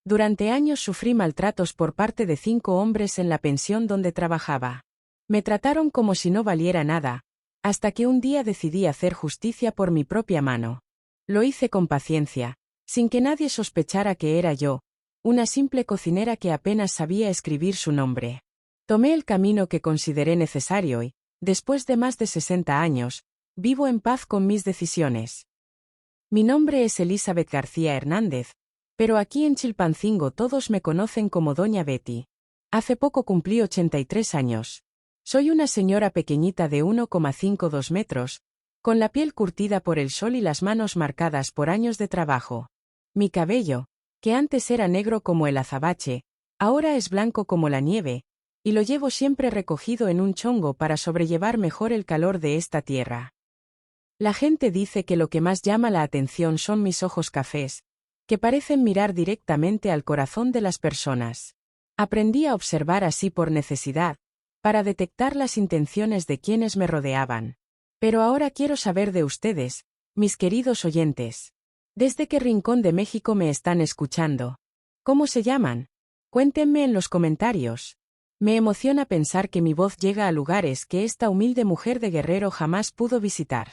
Durante años sufrí maltratos por parte de 5 hombres en la pensión donde trabajaba. Me trataron como si no valiera nada, hasta que un día decidí hacer justicia por mi propia mano. Lo hice con paciencia, sin que nadie sospechara que era yo, una simple cocinera que apenas sabía escribir su nombre. Tomé el camino que consideré necesario y, después de más de 60 años, vivo en paz con mis decisiones. Mi nombre es Elizabeth García Hernández, pero aquí en Chilpancingo todos me conocen como Doña Betty. Hace poco cumplí 83 años. Soy una señora pequeñita de 1,52 metros, con la piel curtida por el sol y las manos marcadas por años de trabajo. Mi cabello, que antes era negro como el azabache, ahora es blanco como la nieve, y lo llevo siempre recogido en un chongo para sobrellevar mejor el calor de esta tierra. La gente dice que lo que más llama la atención son mis ojos cafés, que parecen mirar directamente al corazón de las personas. Aprendí a observar así por necesidad, para detectar las intenciones de quienes me rodeaban. Pero ahora quiero saber de ustedes, mis queridos oyentes. ¿Desde qué rincón de México me están escuchando? ¿Cómo se llaman? Cuéntenme en los comentarios. Me emociona pensar que mi voz llega a lugares que esta humilde mujer de Guerrero jamás pudo visitar.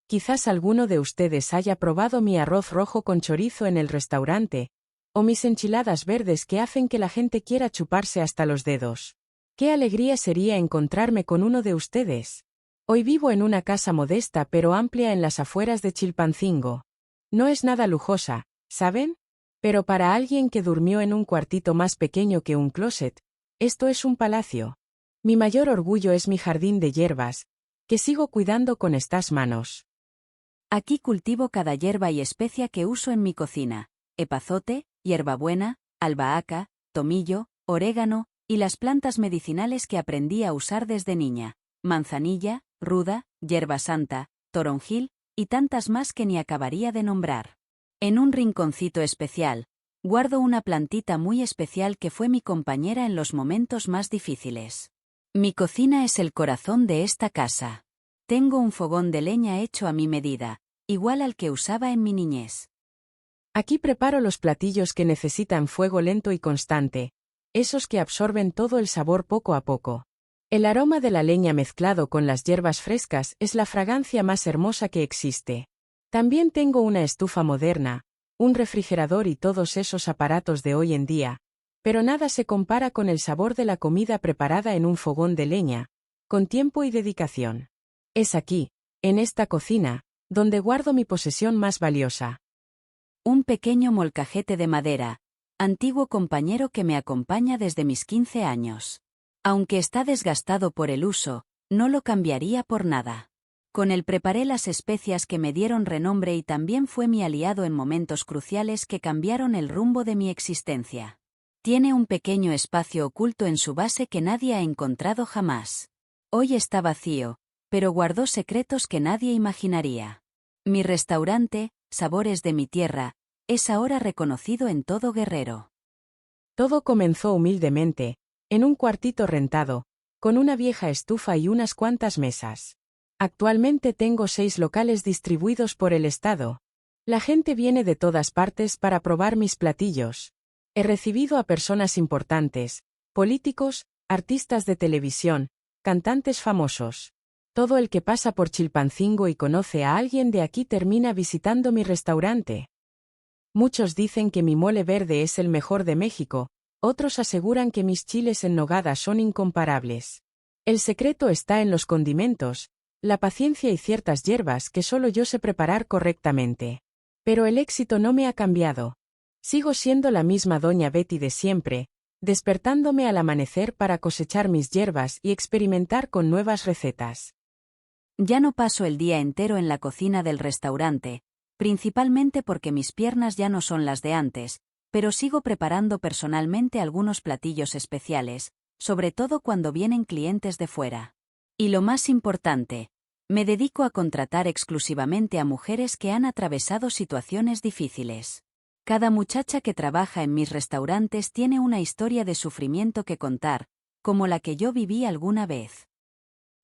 Quizás alguno de ustedes haya probado mi arroz rojo con chorizo en el restaurante, o mis enchiladas verdes que hacen que la gente quiera chuparse hasta los dedos. ¡Qué alegría sería encontrarme con uno de ustedes! Hoy vivo en una casa modesta pero amplia en las afueras de Chilpancingo. No es nada lujosa, ¿saben? Pero para alguien que durmió en un cuartito más pequeño que un closet, esto es un palacio. Mi mayor orgullo es mi jardín de hierbas, que sigo cuidando con estas manos. Aquí cultivo cada hierba y especia que uso en mi cocina: epazote, hierbabuena, albahaca, tomillo, orégano, y las plantas medicinales que aprendí a usar desde niña: manzanilla, ruda, hierba santa, toronjil, y tantas más que ni acabaría de nombrar. En un rinconcito especial, guardo una plantita muy especial que fue mi compañera en los momentos más difíciles. Mi cocina es el corazón de esta casa. Tengo un fogón de leña hecho a mi medida, igual al que usaba en mi niñez. Aquí preparo los platillos que necesitan fuego lento y constante, esos que absorben todo el sabor poco a poco. El aroma de la leña mezclado con las hierbas frescas es la fragancia más hermosa que existe. También tengo una estufa moderna, un refrigerador y todos esos aparatos de hoy en día, pero nada se compara con el sabor de la comida preparada en un fogón de leña, con tiempo y dedicación. Es aquí, en esta cocina, donde guardo mi posesión más valiosa. Un pequeño molcajete de madera, antiguo compañero que me acompaña desde mis 15 años. Aunque está desgastado por el uso, no lo cambiaría por nada. Con él preparé las especias que me dieron renombre y también fue mi aliado en momentos cruciales que cambiaron el rumbo de mi existencia. Tiene un pequeño espacio oculto en su base que nadie ha encontrado jamás. Hoy está vacío, pero guardó secretos que nadie imaginaría. Mi restaurante, Sabores de mi tierra, es ahora reconocido en todo Guerrero. Todo comenzó humildemente, en un cuartito rentado, con una vieja estufa y unas cuantas mesas. Actualmente tengo 6 locales distribuidos por el estado. La gente viene de todas partes para probar mis platillos. He recibido a personas importantes, políticos, artistas de televisión, cantantes famosos. Todo el que pasa por Chilpancingo y conoce a alguien de aquí termina visitando mi restaurante. Muchos dicen que mi mole verde es el mejor de México, otros aseguran que mis chiles en nogada son incomparables. El secreto está en los condimentos, la paciencia y ciertas hierbas que solo yo sé preparar correctamente. Pero el éxito no me ha cambiado. Sigo siendo la misma Doña Betty de siempre, despertándome al amanecer para cosechar mis hierbas y experimentar con nuevas recetas. Ya no paso el día entero en la cocina del restaurante, principalmente porque mis piernas ya no son las de antes, pero sigo preparando personalmente algunos platillos especiales, sobre todo cuando vienen clientes de fuera. Y lo más importante, me dedico a contratar exclusivamente a mujeres que han atravesado situaciones difíciles. Cada muchacha que trabaja en mis restaurantes tiene una historia de sufrimiento que contar, como la que yo viví alguna vez.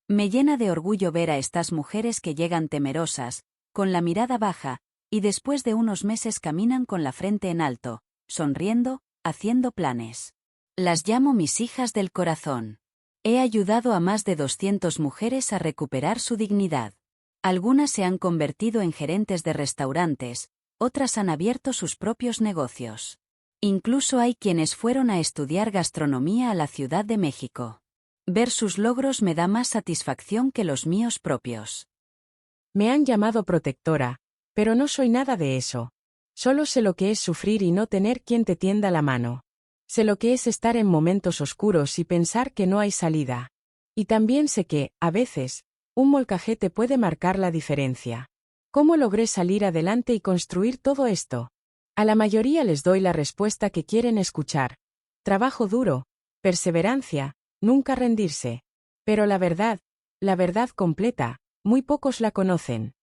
Me llena de orgullo ver a estas mujeres que llegan temerosas, con la mirada baja, y después de unos meses caminan con la frente en alto, sonriendo, haciendo planes. Las llamo mis hijas del corazón. He ayudado a más de 200 mujeres a recuperar su dignidad. Algunas se han convertido en gerentes de restaurantes, otras han abierto sus propios negocios. Incluso hay quienes fueron a estudiar gastronomía a la Ciudad de México. Ver sus logros me da más satisfacción que los míos propios. Me han llamado protectora, pero no soy nada de eso. Solo sé lo que es sufrir y no tener quien te tienda la mano. Sé lo que es estar en momentos oscuros y pensar que no hay salida. Y también sé que, a veces, un molcajete puede marcar la diferencia. ¿Cómo logré salir adelante y construir todo esto? A la mayoría les doy la respuesta que quieren escuchar. Trabajo duro, perseverancia, nunca rendirse. Pero la verdad completa, muy pocos la conocen.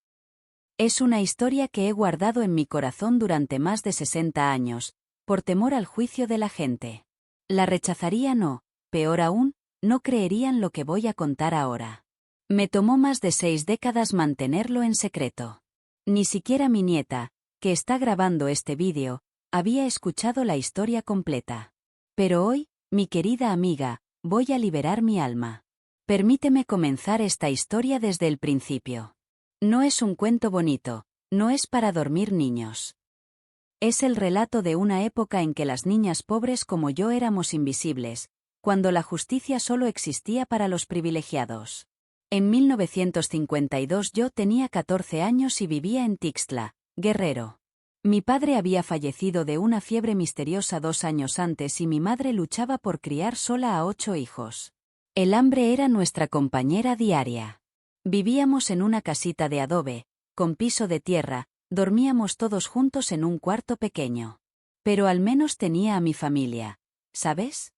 Es una historia que he guardado en mi corazón durante más de 60 años, por temor al juicio de la gente. La rechazarían o, peor aún, no creerían lo que voy a contar ahora. Me tomó más de 6 décadas mantenerlo en secreto. Ni siquiera mi nieta, que está grabando este vídeo, había escuchado la historia completa. Pero hoy, mi querida amiga, voy a liberar mi alma. Permíteme comenzar esta historia desde el principio. No es un cuento bonito, no es para dormir niños. Es el relato de una época en que las niñas pobres como yo éramos invisibles, cuando la justicia solo existía para los privilegiados. En 1952 yo tenía 14 años y vivía en Tixtla, Guerrero. Mi padre había fallecido de una fiebre misteriosa 2 años antes y mi madre luchaba por criar sola a 8 hijos. El hambre era nuestra compañera diaria. Vivíamos en una casita de adobe, con piso de tierra, dormíamos todos juntos en un cuarto pequeño. Pero al menos tenía a mi familia, ¿sabes?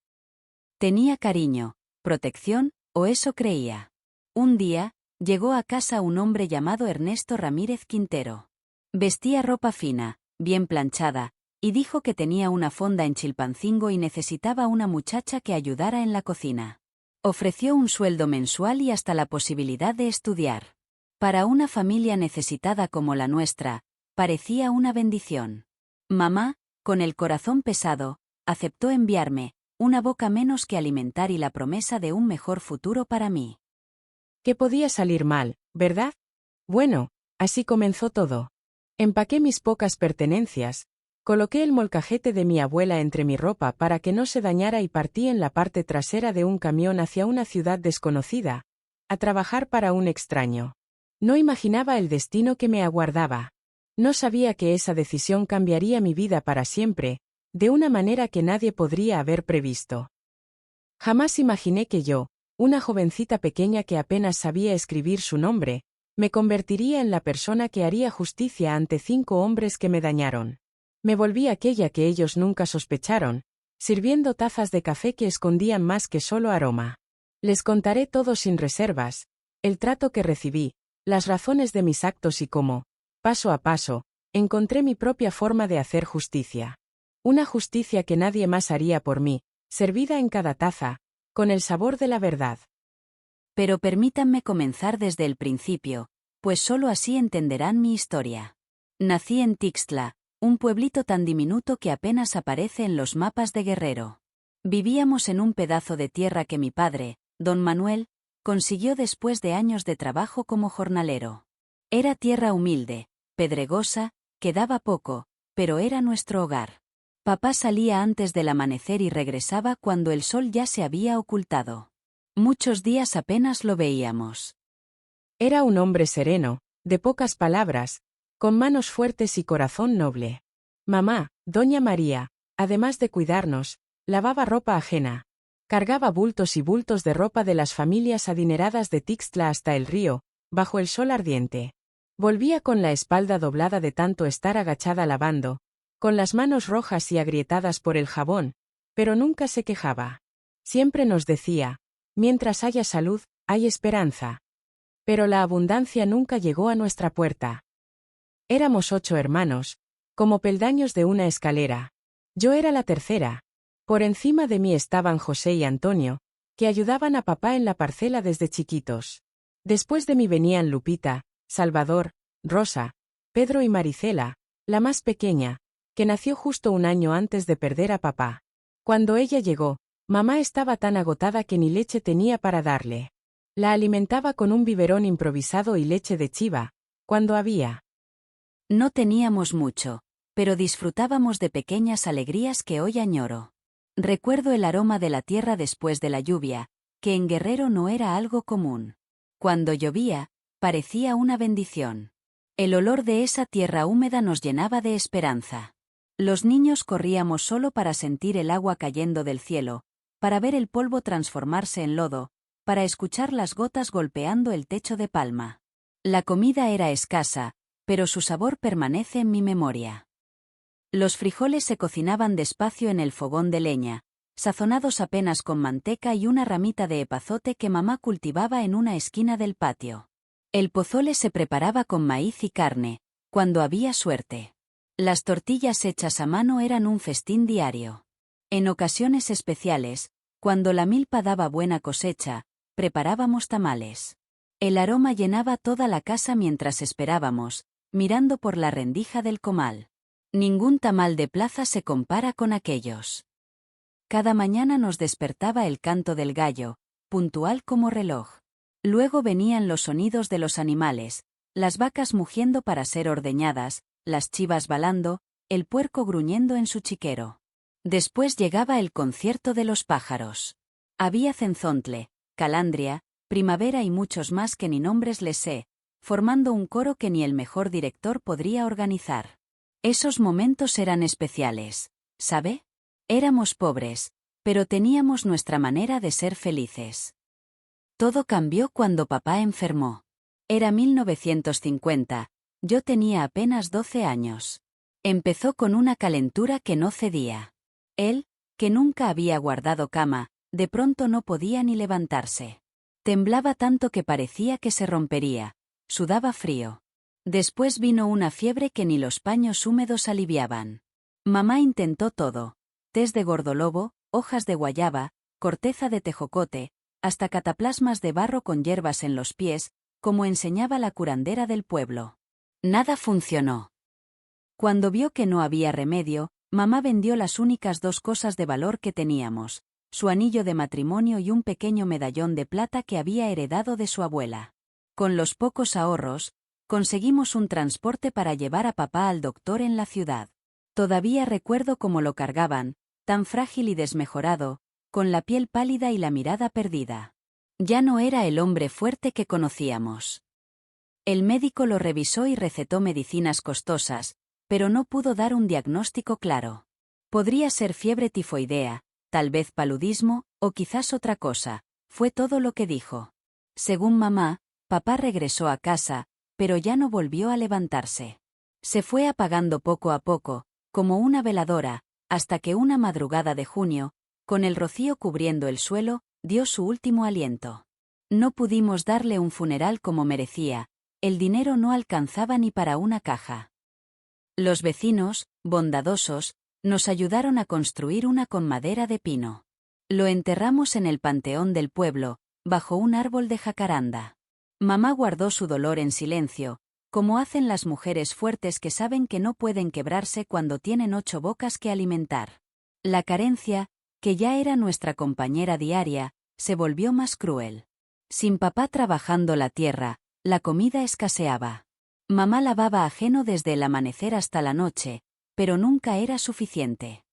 Tenía cariño, protección, o eso creía. Un día, llegó a casa un hombre llamado Ernesto Ramírez Quintero. Vestía ropa fina, bien planchada, y dijo que tenía una fonda en Chilpancingo y necesitaba una muchacha que ayudara en la cocina. Ofreció un sueldo mensual y hasta la posibilidad de estudiar. Para una familia necesitada como la nuestra, parecía una bendición. Mamá, con el corazón pesado, aceptó enviarme, una boca menos que alimentar y la promesa de un mejor futuro para mí. ¿Qué podía salir mal, verdad? Bueno, así comenzó todo. Empaqué mis pocas pertenencias, coloqué el molcajete de mi abuela entre mi ropa para que no se dañara y partí en la parte trasera de un camión hacia una ciudad desconocida, a trabajar para un extraño. No imaginaba el destino que me aguardaba. No sabía que esa decisión cambiaría mi vida para siempre, de una manera que nadie podría haber previsto. Jamás imaginé que yo, una jovencita pequeña que apenas sabía escribir su nombre, me convertiría en la persona que haría justicia ante 5 hombres que me dañaron. Me volví aquella que ellos nunca sospecharon, sirviendo tazas de café que escondían más que solo aroma. Les contaré todo sin reservas, el trato que recibí, las razones de mis actos y cómo, paso a paso, encontré mi propia forma de hacer justicia. Una justicia que nadie más haría por mí, servida en cada taza, con el sabor de la verdad. Pero permítanme comenzar desde el principio, pues solo así entenderán mi historia. Nací en Tixtla, un pueblito tan diminuto que apenas aparece en los mapas de Guerrero. Vivíamos en un pedazo de tierra que mi padre, don Manuel, consiguió después de años de trabajo como jornalero. Era tierra humilde, pedregosa, que daba poco, pero era nuestro hogar. Papá salía antes del amanecer y regresaba cuando el sol ya se había ocultado. Muchos días apenas lo veíamos. Era un hombre sereno, de pocas palabras, con manos fuertes y corazón noble. Mamá, doña María, además de cuidarnos, lavaba ropa ajena. Cargaba bultos y bultos de ropa de las familias adineradas de Tixtla hasta el río, bajo el sol ardiente. Volvía con la espalda doblada de tanto estar agachada lavando, con las manos rojas y agrietadas por el jabón, pero nunca se quejaba. Siempre nos decía: mientras haya salud, hay esperanza. Pero la abundancia nunca llegó a nuestra puerta. Éramos 8 hermanos, como peldaños de una escalera. Yo era la tercera. Por encima de mí estaban José y Antonio, que ayudaban a papá en la parcela desde chiquitos. Después de mí venían Lupita, Salvador, Rosa, Pedro y Maricela, la más pequeña, que nació justo un año antes de perder a papá. Cuando ella llegó, mamá estaba tan agotada que ni leche tenía para darle. La alimentaba con un biberón improvisado y leche de chiva, cuando había. No teníamos mucho, pero disfrutábamos de pequeñas alegrías que hoy añoro. Recuerdo el aroma de la tierra después de la lluvia, que en Guerrero no era algo común. Cuando llovía, parecía una bendición. El olor de esa tierra húmeda nos llenaba de esperanza. Los niños corríamos solo para sentir el agua cayendo del cielo, para ver el polvo transformarse en lodo, para escuchar las gotas golpeando el techo de palma. La comida era escasa, pero su sabor permanece en mi memoria. Los frijoles se cocinaban despacio en el fogón de leña, sazonados apenas con manteca y una ramita de epazote que mamá cultivaba en una esquina del patio. El pozole se preparaba con maíz y carne, cuando había suerte. Las tortillas hechas a mano eran un festín diario. En ocasiones especiales, cuando la milpa daba buena cosecha, preparábamos tamales. El aroma llenaba toda la casa mientras esperábamos, mirando por la rendija del comal. Ningún tamal de plaza se compara con aquellos. Cada mañana nos despertaba el canto del gallo, puntual como reloj. Luego venían los sonidos de los animales, las vacas mugiendo para ser ordeñadas, las chivas balando, el puerco gruñendo en su chiquero. Después llegaba el concierto de los pájaros. Había cenzontle, calandria, primavera y muchos más que ni nombres les sé, formando un coro que ni el mejor director podría organizar. Esos momentos eran especiales, ¿sabe? Éramos pobres, pero teníamos nuestra manera de ser felices. Todo cambió cuando papá enfermó. Era 1950, yo tenía apenas 12 años. Empezó con una calentura que no cedía. Él, que nunca había guardado cama, de pronto no podía ni levantarse. Temblaba tanto que parecía que se rompería, sudaba frío. Después vino una fiebre que ni los paños húmedos aliviaban. Mamá intentó todo: tés de gordolobo, hojas de guayaba, corteza de tejocote, hasta cataplasmas de barro con hierbas en los pies, como enseñaba la curandera del pueblo. Nada funcionó. Cuando vio que no había remedio, mamá vendió las únicas 2 cosas de valor que teníamos: su anillo de matrimonio y un pequeño medallón de plata que había heredado de su abuela. Con los pocos ahorros, conseguimos un transporte para llevar a papá al doctor en la ciudad. Todavía recuerdo cómo lo cargaban, tan frágil y desmejorado, con la piel pálida y la mirada perdida. Ya no era el hombre fuerte que conocíamos. El médico lo revisó y recetó medicinas costosas, pero no pudo dar un diagnóstico claro. Podría ser fiebre tifoidea, tal vez paludismo, o quizás otra cosa, fue todo lo que dijo. Según mamá, papá regresó a casa, pero ya no volvió a levantarse. Se fue apagando poco a poco, como una veladora, hasta que una madrugada de junio, con el rocío cubriendo el suelo, dio su último aliento. No pudimos darle un funeral como merecía, el dinero no alcanzaba ni para una caja. Los vecinos, bondadosos, nos ayudaron a construir una con madera de pino. Lo enterramos en el panteón del pueblo, bajo un árbol de jacaranda. Mamá guardó su dolor en silencio, como hacen las mujeres fuertes que saben que no pueden quebrarse cuando tienen 8 bocas que alimentar. La carencia, que ya era nuestra compañera diaria, se volvió más cruel. Sin papá trabajando la tierra, la comida escaseaba. Mamá lavaba ajeno desde el amanecer hasta la noche, pero nunca era suficiente.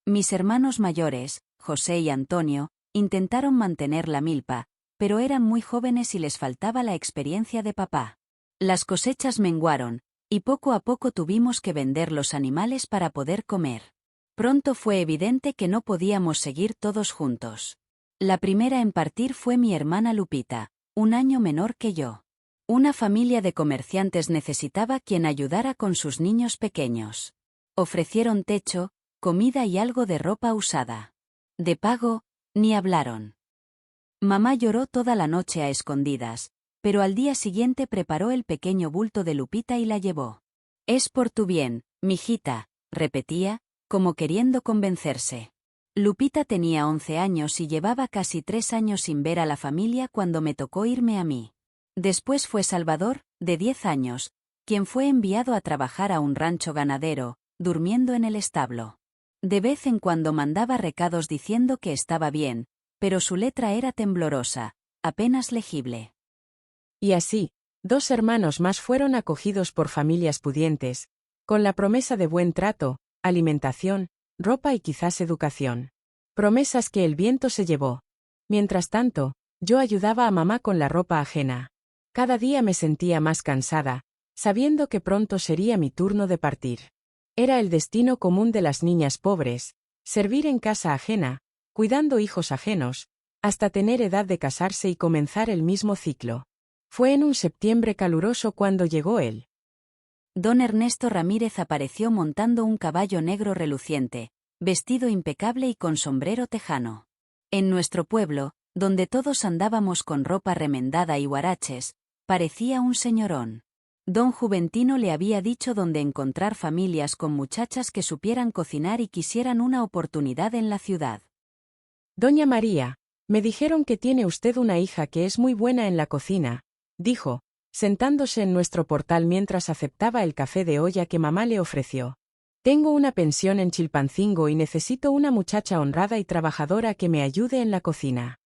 Mis hermanos mayores, José y Antonio, intentaron mantener la milpa, pero eran muy jóvenes y les faltaba la experiencia de papá. Las cosechas menguaron, y poco a poco tuvimos que vender los animales para poder comer. Pronto fue evidente que no podíamos seguir todos juntos. La primera en partir fue mi hermana Lupita, 1 año menor que yo. Una familia de comerciantes necesitaba quien ayudara con sus niños pequeños. Ofrecieron techo, comida y algo de ropa usada. De pago, ni hablaron. Mamá lloró toda la noche a escondidas, pero al día siguiente preparó el pequeño bulto de Lupita y la llevó. «Es por tu bien, mijita», repetía, como queriendo convencerse. Lupita tenía 11 años y llevaba casi 3 años sin ver a la familia cuando me tocó irme a mí. Después fue Salvador, de 10 años, quien fue enviado a trabajar a un rancho ganadero, durmiendo en el establo. De vez en cuando mandaba recados diciendo que estaba bien, pero su letra era temblorosa, apenas legible. Y así, 2 hermanos más fueron acogidos por familias pudientes, con la promesa de buen trato, alimentación, ropa y quizás educación. Promesas que el viento se llevó. Mientras tanto, yo ayudaba a mamá con la ropa ajena. Cada día me sentía más cansada, sabiendo que pronto sería mi turno de partir. Era el destino común de las niñas pobres, servir en casa ajena, cuidando hijos ajenos, hasta tener edad de casarse y comenzar el mismo ciclo. Fue en un septiembre caluroso cuando llegó él. Don Ernesto Ramírez apareció montando un caballo negro reluciente, vestido impecable y con sombrero tejano. En nuestro pueblo, donde todos andábamos con ropa remendada y huaraches, parecía un señorón. Don Juventino le había dicho dónde encontrar familias con muchachas que supieran cocinar y quisieran una oportunidad en la ciudad. Doña María, me dijeron que tiene usted una hija que es muy buena en la cocina, dijo, sentándose en nuestro portal mientras aceptaba el café de olla que mamá le ofreció. Tengo una pensión en Chilpancingo y necesito una muchacha honrada y trabajadora que me ayude en la cocina.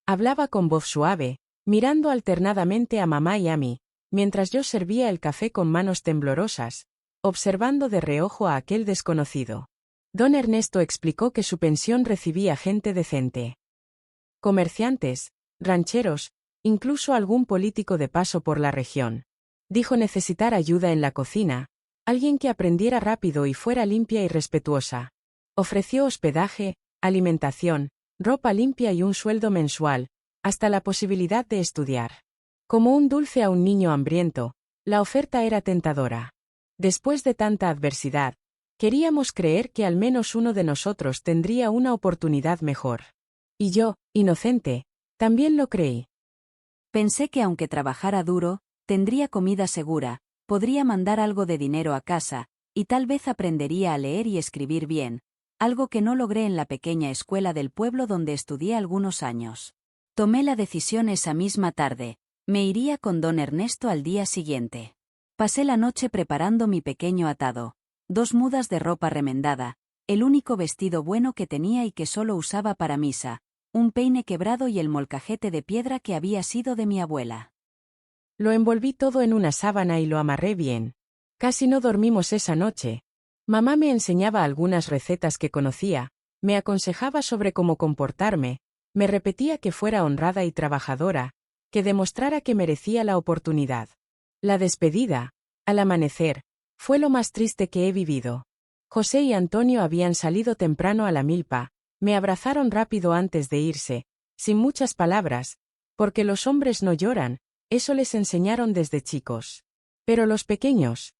Hablaba con voz suave, mirando alternadamente a mamá y a mí, mientras yo servía el café con manos temblorosas, observando de reojo a aquel desconocido. Don Ernesto explicó que su pensión recibía gente decente. Comerciantes, rancheros, incluso algún político de paso por la región. Dijo necesitar ayuda en la cocina, alguien que aprendiera rápido y fuera limpia y respetuosa. Ofreció hospedaje, alimentación, ropa limpia y un sueldo mensual, hasta la posibilidad de estudiar. Como un dulce a un niño hambriento, la oferta era tentadora. Después de tanta adversidad, queríamos creer que al menos uno de nosotros tendría una oportunidad mejor. Y yo, inocente, también lo creí. Pensé que aunque trabajara duro, tendría comida segura, podría mandar algo de dinero a casa, y tal vez aprendería a leer y escribir bien, algo que no logré en la pequeña escuela del pueblo donde estudié algunos años. Tomé la decisión esa misma tarde, me iría con don Ernesto al día siguiente. Pasé la noche preparando mi pequeño atado, 2 mudas de ropa remendada, el único vestido bueno que tenía y que solo usaba para misa, un peine quebrado y el molcajete de piedra que había sido de mi abuela. Lo envolví todo en una sábana y lo amarré bien. Casi no dormimos esa noche. Mamá me enseñaba algunas recetas que conocía, me aconsejaba sobre cómo comportarme, me repetía que fuera honrada y trabajadora, que demostrara que merecía la oportunidad. La despedida, al amanecer, fue lo más triste que he vivido. José y Antonio habían salido temprano a la milpa, me abrazaron rápido antes de irse, sin muchas palabras, porque los hombres no lloran, eso les enseñaron desde chicos. Pero los pequeños.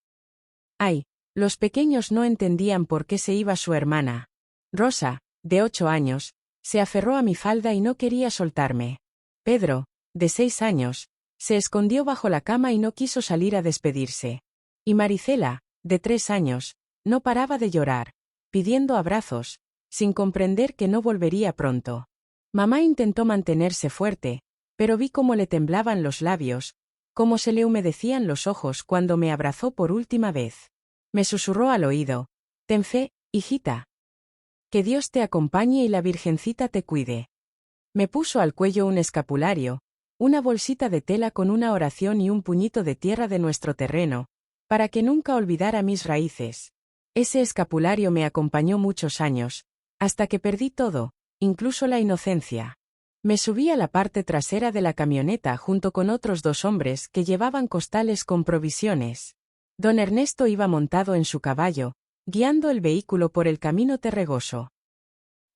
Ay, los pequeños no entendían por qué se iba su hermana. Rosa, de 8 años, se aferró a mi falda y no quería soltarme. Pedro, de 6 años, se escondió bajo la cama y no quiso salir a despedirse. Y Maricela, de 3 años, no paraba de llorar, pidiendo abrazos, sin comprender que no volvería pronto. Mamá intentó mantenerse fuerte, pero vi cómo le temblaban los labios, cómo se le humedecían los ojos cuando me abrazó por última vez. Me susurró al oído: ten fe, hijita. Que Dios te acompañe y la Virgencita te cuide. Me puso al cuello un escapulario, una bolsita de tela con una oración y un puñito de tierra de nuestro terreno, para que nunca olvidara mis raíces. Ese escapulario me acompañó muchos años, hasta que perdí todo, incluso la inocencia. Me subí a la parte trasera de la camioneta junto con otros 2 hombres que llevaban costales con provisiones. Don Ernesto iba montado en su caballo, guiando el vehículo por el camino terregoso.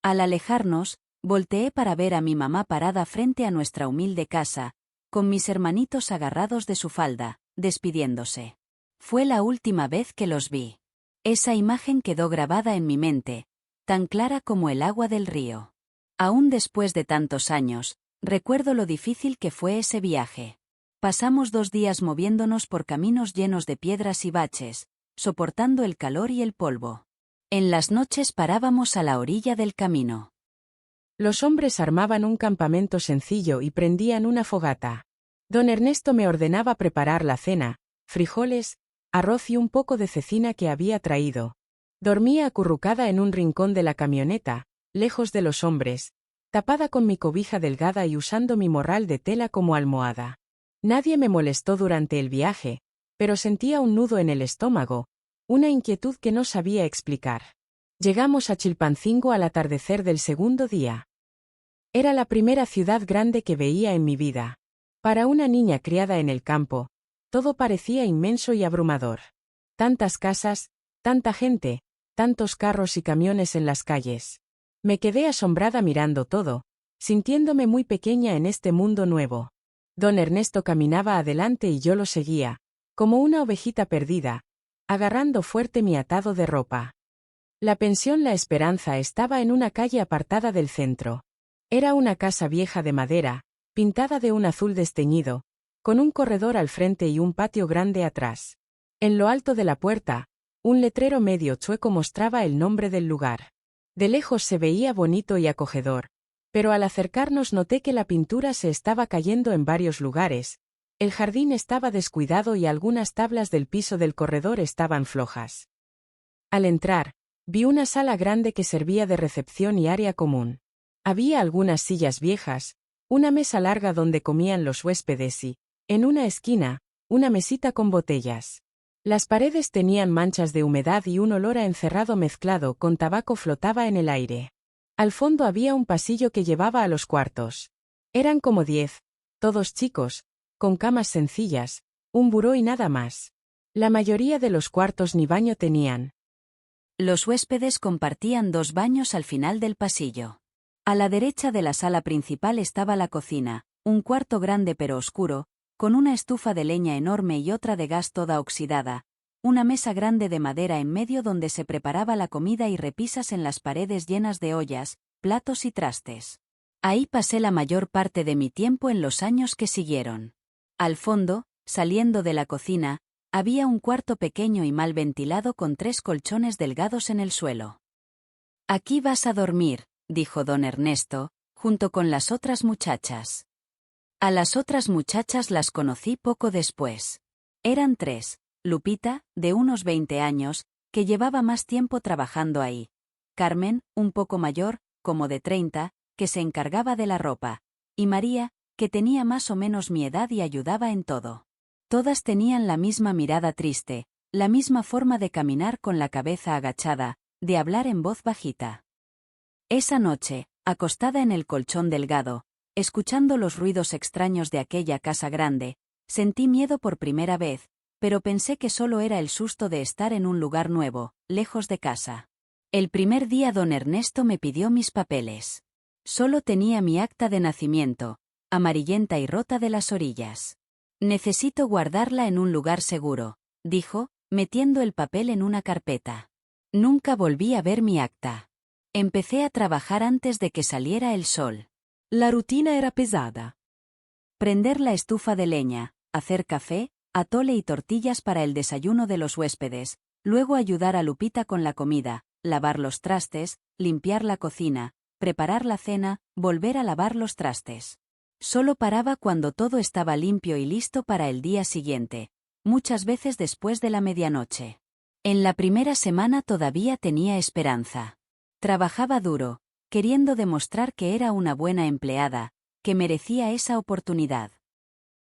Al alejarnos, volteé para ver a mi mamá parada frente a nuestra humilde casa, con mis hermanitos agarrados de su falda, despidiéndose. Fue la última vez que los vi. Esa imagen quedó grabada en mi mente, tan clara como el agua del río. Aún después de tantos años, recuerdo lo difícil que fue ese viaje. Pasamos 2 días moviéndonos por caminos llenos de piedras y baches, soportando el calor y el polvo. En las noches parábamos a la orilla del camino. Los hombres armaban un campamento sencillo y prendían una fogata. Don Ernesto me ordenaba preparar la cena, frijoles, arroz y un poco de cecina que había traído, Dormía acurrucada en un rincón de la camioneta, lejos de los hombres, tapada con mi cobija delgada y usando mi morral de tela como almohada. Nadie me molestó durante el viaje, pero sentía un nudo en el estómago, una inquietud que no sabía explicar. Llegamos a Chilpancingo al atardecer del segundo día. Era la primera ciudad grande que veía en mi vida. Para una niña criada en el campo, todo parecía inmenso y abrumador. Tantas casas, tanta gente, tantos carros y camiones en las calles. Me quedé asombrada mirando todo, sintiéndome muy pequeña en este mundo nuevo. Don Ernesto caminaba adelante y yo lo seguía, como una ovejita perdida, agarrando fuerte mi atado de ropa. La pensión La Esperanza estaba en una calle apartada del centro. Era una casa vieja de madera, pintada de un azul desteñido, con un corredor al frente y un patio grande atrás. En lo alto de la puerta, un letrero medio chueco mostraba el nombre del lugar. De lejos se veía bonito y acogedor, pero al acercarnos noté que la pintura se estaba cayendo en varios lugares. El jardín estaba descuidado y algunas tablas del piso del corredor estaban flojas. Al entrar, vi una sala grande que servía de recepción y área común. Había algunas sillas viejas, una mesa larga donde comían los huéspedes y, en una esquina, una mesita con botellas. Las paredes tenían manchas de humedad y un olor a encerrado mezclado con tabaco flotaba en el aire. Al fondo había un pasillo que llevaba a los cuartos. Eran como 10, todos chicos, con camas sencillas, un buró y nada más. La mayoría de los cuartos ni baño tenían. Los huéspedes compartían 2 baños al final del pasillo. A la derecha de la sala principal estaba la cocina, un cuarto grande pero oscuro, con una estufa de leña enorme y otra de gas toda oxidada, una mesa grande de madera en medio donde se preparaba la comida y repisas en las paredes llenas de ollas, platos y trastes. Ahí pasé la mayor parte de mi tiempo en los años que siguieron. Al fondo, saliendo de la cocina, había un cuarto pequeño y mal ventilado con 3 colchones delgados en el suelo. «Aquí vas a dormir», dijo don Ernesto, junto con las otras muchachas. A las otras muchachas las conocí poco después. Eran 3, Lupita, de unos 20 años, que llevaba más tiempo trabajando ahí. Carmen, un poco mayor, como de 30, que se encargaba de la ropa. Y María, que tenía más o menos mi edad y ayudaba en todo. Todas tenían la misma mirada triste, la misma forma de caminar con la cabeza agachada, de hablar en voz bajita. Esa noche, acostada en el colchón delgado, escuchando los ruidos extraños de aquella casa grande, sentí miedo por primera vez, pero pensé que solo era el susto de estar en un lugar nuevo, lejos de casa. El primer día don Ernesto me pidió mis papeles. Solo tenía mi acta de nacimiento, amarillenta y rota de las orillas. «Necesito guardarla en un lugar seguro», dijo, metiendo el papel en una carpeta. Nunca volví a ver mi acta. Empecé a trabajar antes de que saliera el sol. La rutina era pesada. Prender la estufa de leña, hacer café, atole y tortillas para el desayuno de los huéspedes, luego ayudar a Lupita con la comida, lavar los trastes, limpiar la cocina, preparar la cena, volver a lavar los trastes. Solo paraba cuando todo estaba limpio y listo para el día siguiente, muchas veces después de la medianoche. En la primera semana todavía tenía esperanza. Trabajaba duro, queriendo demostrar que era una buena empleada, que merecía esa oportunidad.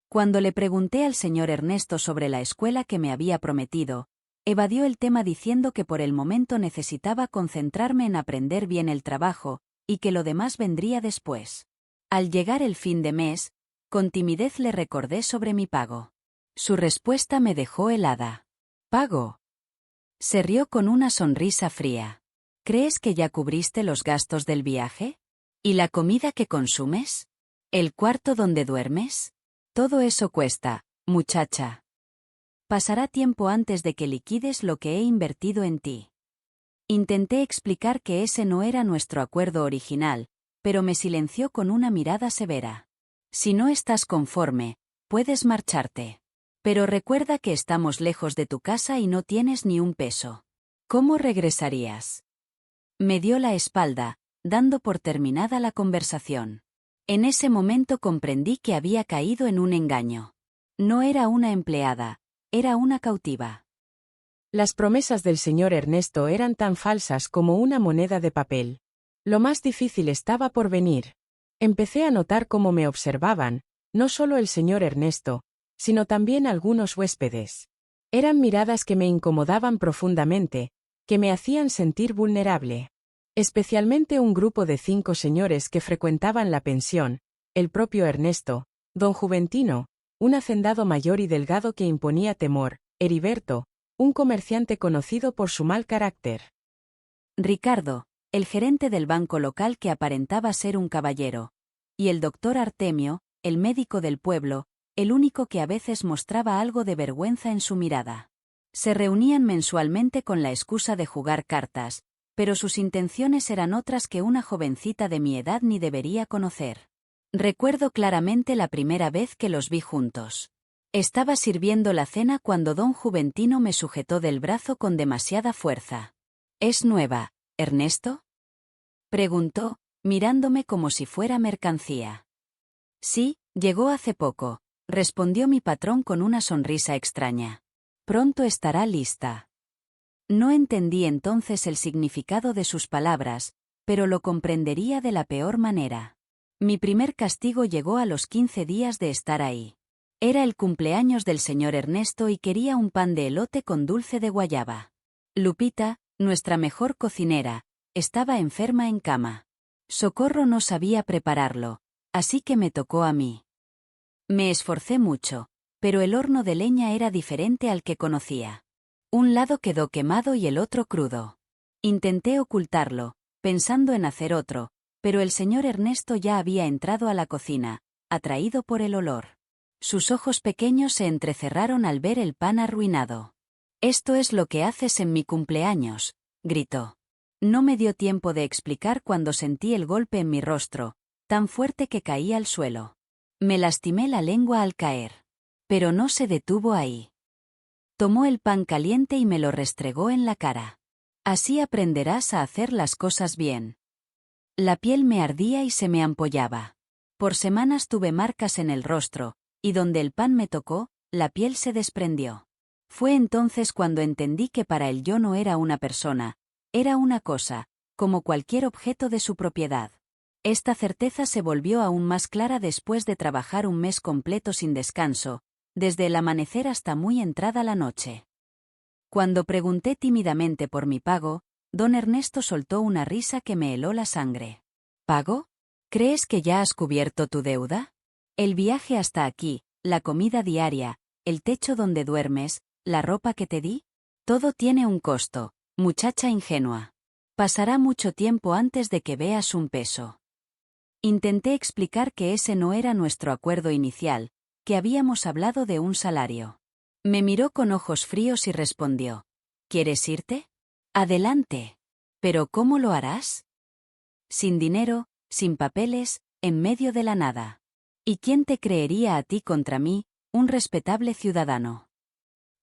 Cuando le pregunté al señor Ernesto sobre la escuela que me había prometido, evadió el tema diciendo que por el momento necesitaba concentrarme en aprender bien el trabajo, y que lo demás vendría después. Al llegar el fin de mes, con timidez le recordé sobre mi pago. Su respuesta me dejó helada. «¿Pago?». Se rió con una sonrisa fría. «¿Crees que ya cubriste los gastos del viaje? ¿Y la comida que consumes? ¿El cuarto donde duermes? Todo eso cuesta, muchacha. Pasará tiempo antes de que liquides lo que he invertido en ti». Intenté explicar que ese no era nuestro acuerdo original, pero me silenció con una mirada severa. «Si no estás conforme, puedes marcharte. Pero recuerda que estamos lejos de tu casa y no tienes ni un peso. ¿Cómo regresarías?». Me dio la espalda, dando por terminada la conversación. En ese momento comprendí que había caído en un engaño. No era una empleada, era una cautiva. Las promesas del señor Ernesto eran tan falsas como una moneda de papel. Lo más difícil estaba por venir. Empecé a notar cómo me observaban, no solo el señor Ernesto, sino también algunos huéspedes. Eran miradas que me incomodaban profundamente, que me hacían sentir vulnerable. Especialmente un grupo de 5 señores que frecuentaban la pensión, el propio Ernesto, don Juventino, un hacendado mayor y delgado que imponía temor, Heriberto, un comerciante conocido por su mal carácter. Ricardo, el gerente del banco local que aparentaba ser un caballero. Y el doctor Artemio, el médico del pueblo, el único que a veces mostraba algo de vergüenza en su mirada. Se reunían mensualmente con la excusa de jugar cartas, pero sus intenciones eran otras que una jovencita de mi edad ni debería conocer. Recuerdo claramente la primera vez que los vi juntos. Estaba sirviendo la cena cuando don Juventino me sujetó del brazo con demasiada fuerza. «¿Es nueva, Ernesto?», preguntó, mirándome como si fuera mercancía. «Sí, llegó hace poco», respondió mi patrón con una sonrisa extraña. «Pronto estará lista». No entendí entonces el significado de sus palabras, pero lo comprendería de la peor manera. Mi primer castigo llegó a los 15 días de estar ahí. Era el cumpleaños del señor Ernesto y quería un pan de elote con dulce de guayaba. Lupita, nuestra mejor cocinera, estaba enferma en cama. Socorro no sabía prepararlo, así que me tocó a mí. Me esforcé mucho, pero el horno de leña era diferente al que conocía. Un lado quedó quemado y el otro crudo. Intenté ocultarlo, pensando en hacer otro, pero el señor Ernesto ya había entrado a la cocina, atraído por el olor. Sus ojos pequeños se entrecerraron al ver el pan arruinado. «Esto es lo que haces en mi cumpleaños», gritó. No me dio tiempo de explicar cuando sentí el golpe en mi rostro, tan fuerte que caí al suelo. Me lastimé la lengua al caer. Pero no se detuvo ahí. Tomó el pan caliente y me lo restregó en la cara. «Así aprenderás a hacer las cosas bien». La piel me ardía y se me ampollaba. Por semanas tuve marcas en el rostro, y donde el pan me tocó, la piel se desprendió. Fue entonces cuando entendí que para él yo no era una persona, era una cosa, como cualquier objeto de su propiedad. Esta certeza se volvió aún más clara después de trabajar un mes completo sin descanso, desde el amanecer hasta muy entrada la noche. Cuando pregunté tímidamente por mi pago, don Ernesto soltó una risa que me heló la sangre. «¿Pago? ¿Crees que ya has cubierto tu deuda? El viaje hasta aquí, la comida diaria, el techo donde duermes, la ropa que te di, todo tiene un costo, muchacha ingenua. Pasará mucho tiempo antes de que veas un peso». Intenté explicar que ese no era nuestro acuerdo inicial, que habíamos hablado de un salario. Me miró con ojos fríos y respondió: «¿Quieres irte? Adelante. ¿Pero cómo lo harás? Sin dinero, sin papeles, en medio de la nada. ¿Y quién te creería a ti contra mí, un respetable ciudadano?»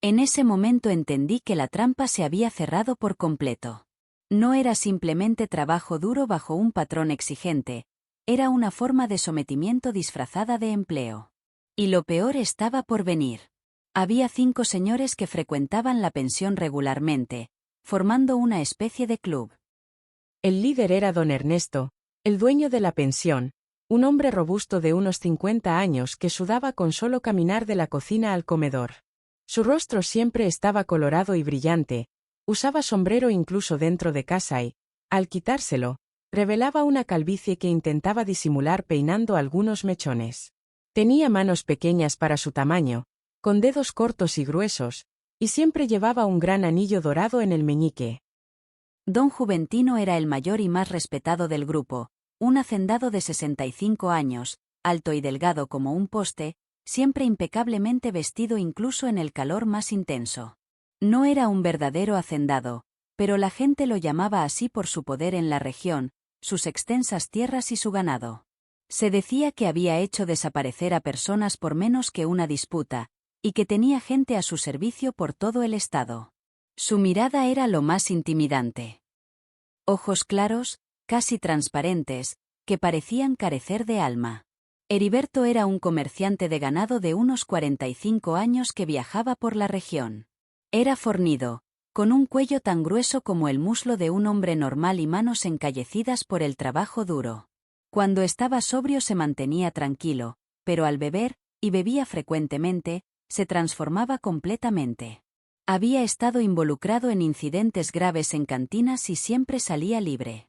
En ese momento entendí que la trampa se había cerrado por completo. No era simplemente trabajo duro bajo un patrón exigente, era una forma de sometimiento disfrazada de empleo. Y lo peor estaba por venir. Había 5 señores que frecuentaban la pensión regularmente, formando una especie de club. El líder era don Ernesto, el dueño de la pensión, un hombre robusto de unos 50 años que sudaba con solo caminar de la cocina al comedor. Su rostro siempre estaba colorado y brillante, usaba sombrero incluso dentro de casa y, al quitárselo, revelaba una calvicie que intentaba disimular peinando algunos mechones. Tenía manos pequeñas para su tamaño, con dedos cortos y gruesos, y siempre llevaba un gran anillo dorado en el meñique. Don Juventino era el mayor y más respetado del grupo, un hacendado de 65 años, alto y delgado como un poste, siempre impecablemente vestido incluso en el calor más intenso. No era un verdadero hacendado, pero la gente lo llamaba así por su poder en la región, sus extensas tierras y su ganado. Se decía que había hecho desaparecer a personas por menos que una disputa, y que tenía gente a su servicio por todo el estado. Su mirada era lo más intimidante. Ojos claros, casi transparentes, que parecían carecer de alma. Heriberto era un comerciante de ganado de unos 45 años que viajaba por la región. Era fornido, con un cuello tan grueso como el muslo de un hombre normal y manos encallecidas por el trabajo duro. Cuando estaba sobrio se mantenía tranquilo, pero al beber, y bebía frecuentemente, se transformaba completamente. Había estado involucrado en incidentes graves en cantinas y siempre salía libre.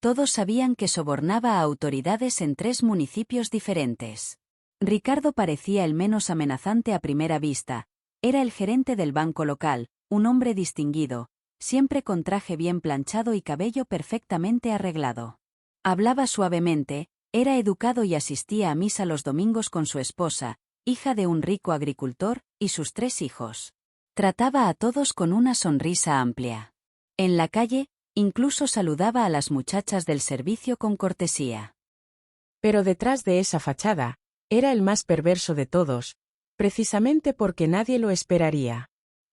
Todos sabían que sobornaba a autoridades en 3 municipios diferentes. Ricardo parecía el menos amenazante a primera vista. Era el gerente del banco local, un hombre distinguido, siempre con traje bien planchado y cabello perfectamente arreglado. Hablaba suavemente, era educado y asistía a misa los domingos con su esposa, hija de un rico agricultor, y sus 3 hijos. Trataba a todos con una sonrisa amplia. En la calle, incluso saludaba a las muchachas del servicio con cortesía. Pero detrás de esa fachada, era el más perverso de todos, precisamente porque nadie lo esperaría.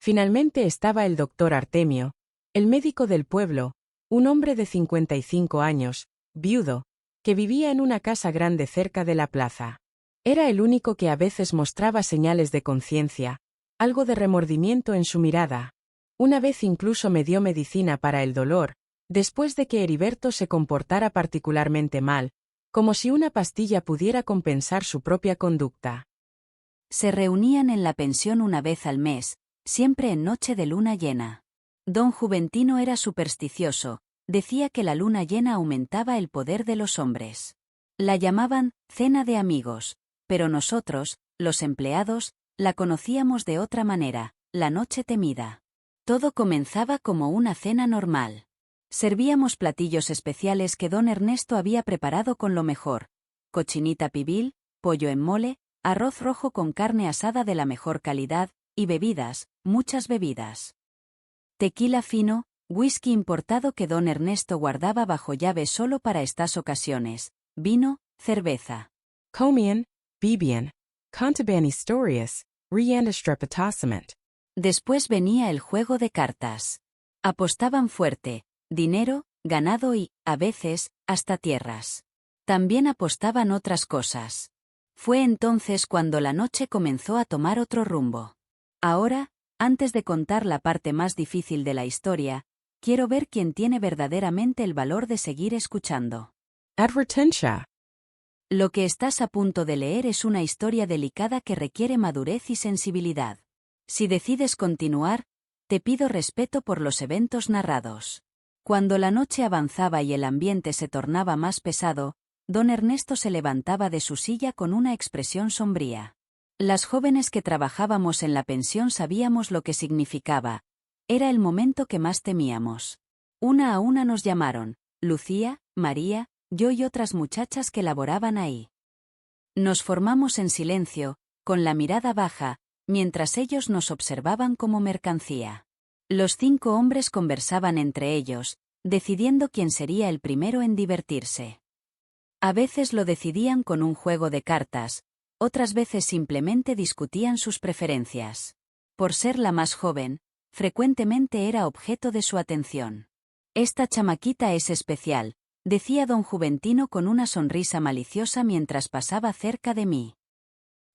Finalmente estaba el doctor Artemio, el médico del pueblo, un hombre de 55 años, viudo, que vivía en una casa grande cerca de la plaza. Era el único que a veces mostraba señales de conciencia, algo de remordimiento en su mirada. Una vez incluso me dio medicina para el dolor, después de que Heriberto se comportara particularmente mal, como si una pastilla pudiera compensar su propia conducta. Se reunían en la pensión una vez al mes, siempre en noche de luna llena. Don Juventino era supersticioso, decía que la luna llena aumentaba el poder de los hombres. La llamaban cena de amigos, pero nosotros, los empleados, la conocíamos de otra manera, la noche temida. Todo comenzaba como una cena normal. Servíamos platillos especiales que don Ernesto había preparado con lo mejor: cochinita pibil, pollo en mole, arroz rojo con carne asada de la mejor calidad, y bebidas, muchas bebidas. Tequila fino, whisky importado que don Ernesto guardaba bajo llave solo para estas ocasiones, vino, cerveza. Comían, bebían, contaban historias, reían estrepitosamente. Después venía el juego de cartas. Apostaban fuerte, dinero, ganado y, a veces, hasta tierras. También apostaban otras cosas. Fue entonces cuando la noche comenzó a tomar otro rumbo. Ahora, antes de contar la parte más difícil de la historia, quiero ver quién tiene verdaderamente el valor de seguir escuchando. Advertencia. Lo que estás a punto de leer es una historia delicada que requiere madurez y sensibilidad. Si decides continuar, te pido respeto por los eventos narrados. Cuando la noche avanzaba y el ambiente se tornaba más pesado, don Ernesto se levantaba de su silla con una expresión sombría. Las jóvenes que trabajábamos en la pensión sabíamos lo que significaba. Era el momento que más temíamos. Una a una nos llamaron, Lucía, María, yo y otras muchachas que laboraban ahí. Nos formamos en silencio, con la mirada baja, mientras ellos nos observaban como mercancía. Los 5 hombres conversaban entre ellos, decidiendo quién sería el primero en divertirse. A veces lo decidían con un juego de cartas, otras veces simplemente discutían sus preferencias. Por ser la más joven, frecuentemente era objeto de su atención. Esta chamaquita es especial, decía don Juventino con una sonrisa maliciosa mientras pasaba cerca de mí.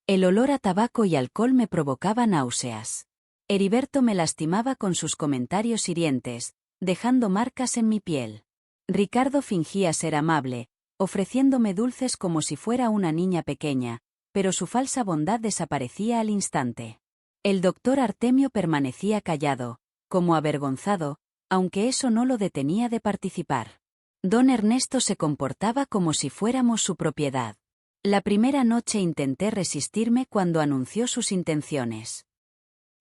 El olor a tabaco y alcohol me provocaba náuseas. Heriberto me lastimaba con sus comentarios hirientes, dejando marcas en mi piel. Ricardo fingía ser amable, ofreciéndome dulces como si fuera una niña pequeña, pero su falsa bondad desaparecía al instante. El doctor Artemio permanecía callado, como avergonzado, aunque eso no lo detenía de participar. Don Ernesto se comportaba como si fuéramos su propiedad. La primera noche intenté resistirme cuando anunció sus intenciones.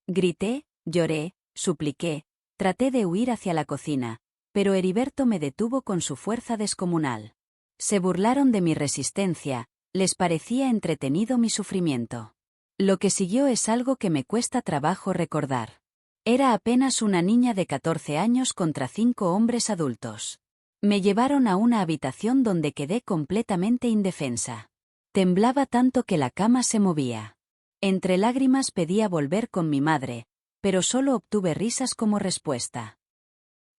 Grité, lloré, supliqué, traté de huir hacia la cocina, pero Heriberto me detuvo con su fuerza descomunal. Se burlaron de mi resistencia, les parecía entretenido mi sufrimiento. Lo que siguió es algo que me cuesta trabajo recordar. Era apenas una niña de 14 años contra 5 hombres adultos. Me llevaron a una habitación donde quedé completamente indefensa. Temblaba tanto que la cama se movía. Entre lágrimas pedía volver con mi madre, pero solo obtuve risas como respuesta.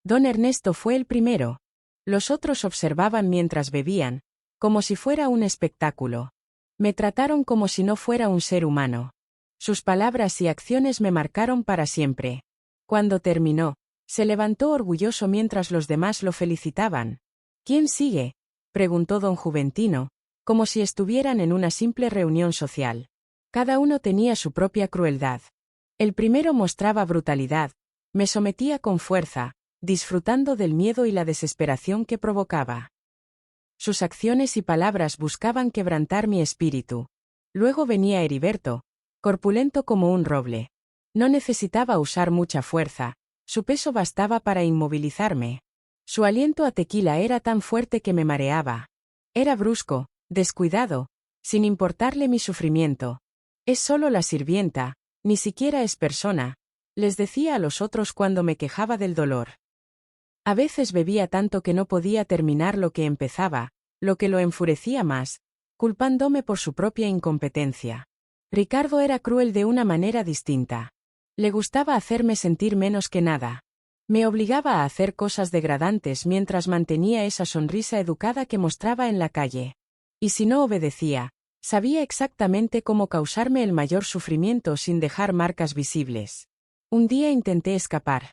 Don Ernesto fue el primero. Los otros observaban mientras bebían, como si fuera un espectáculo. Me trataron como si no fuera un ser humano. Sus palabras y acciones me marcaron para siempre. Cuando terminó, se levantó orgulloso mientras los demás lo felicitaban. ¿Quién sigue?, preguntó don Juventino, como si estuvieran en una simple reunión social. Cada uno tenía su propia crueldad. El primero mostraba brutalidad, me sometía con fuerza, disfrutando del miedo y la desesperación que provocaba. Sus acciones y palabras buscaban quebrantar mi espíritu. Luego venía Heriberto, corpulento como un roble. No necesitaba usar mucha fuerza, su peso bastaba para inmovilizarme. Su aliento a tequila era tan fuerte que me mareaba. Era brusco, descuidado, sin importarle mi sufrimiento. Es solo la sirvienta, ni siquiera es persona, les decía a los otros cuando me quejaba del dolor. A veces bebía tanto que no podía terminar lo que empezaba, lo que lo enfurecía más, culpándome por su propia incompetencia. Ricardo era cruel de una manera distinta. Le gustaba hacerme sentir menos que nada. Me obligaba a hacer cosas degradantes mientras mantenía esa sonrisa educada que mostraba en la calle. Y si no obedecía, sabía exactamente cómo causarme el mayor sufrimiento sin dejar marcas visibles. Un día intenté escapar.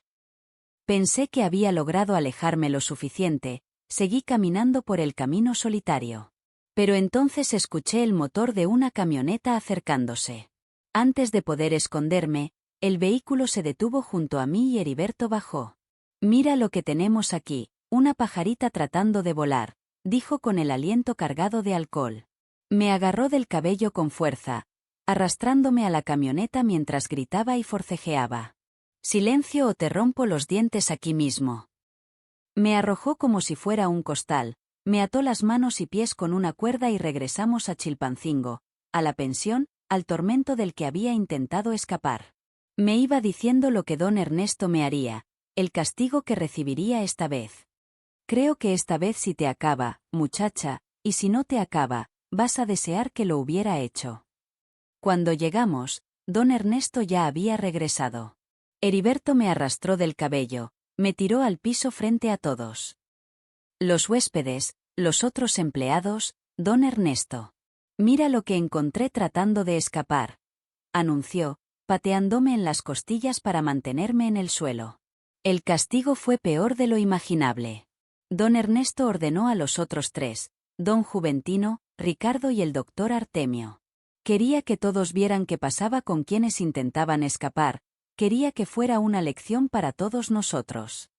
Pensé que había logrado alejarme lo suficiente, seguí caminando por el camino solitario. Pero entonces escuché el motor de una camioneta acercándose. Antes de poder esconderme, el vehículo se detuvo junto a mí y Heriberto bajó. «Mira lo que tenemos aquí, una pajarita tratando de volar», dijo con el aliento cargado de alcohol. Me agarró del cabello con fuerza, arrastrándome a la camioneta mientras gritaba y forcejeaba. «Silencio o te rompo los dientes aquí mismo». Me arrojó como si fuera un costal, me ató las manos y pies con una cuerda y regresamos a Chilpancingo, a la pensión, al tormento del que había intentado escapar. Me iba diciendo lo que don Ernesto me haría, el castigo que recibiría esta vez. «Creo que esta vez sí te acaba, muchacha, y si no te acaba, vas a desear que lo hubiera hecho». Cuando llegamos, don Ernesto ya había regresado. Heriberto me arrastró del cabello, me tiró al piso frente a todos. Los huéspedes, los otros empleados, don Ernesto. «Mira lo que encontré tratando de escapar», anunció, pateándome en las costillas para mantenerme en el suelo. El castigo fue peor de lo imaginable. Don Ernesto ordenó a los otros tres, don Juventino, Ricardo y el doctor Artemio. Quería que todos vieran qué pasaba con quienes intentaban escapar, quería que fuera una lección para todos nosotros.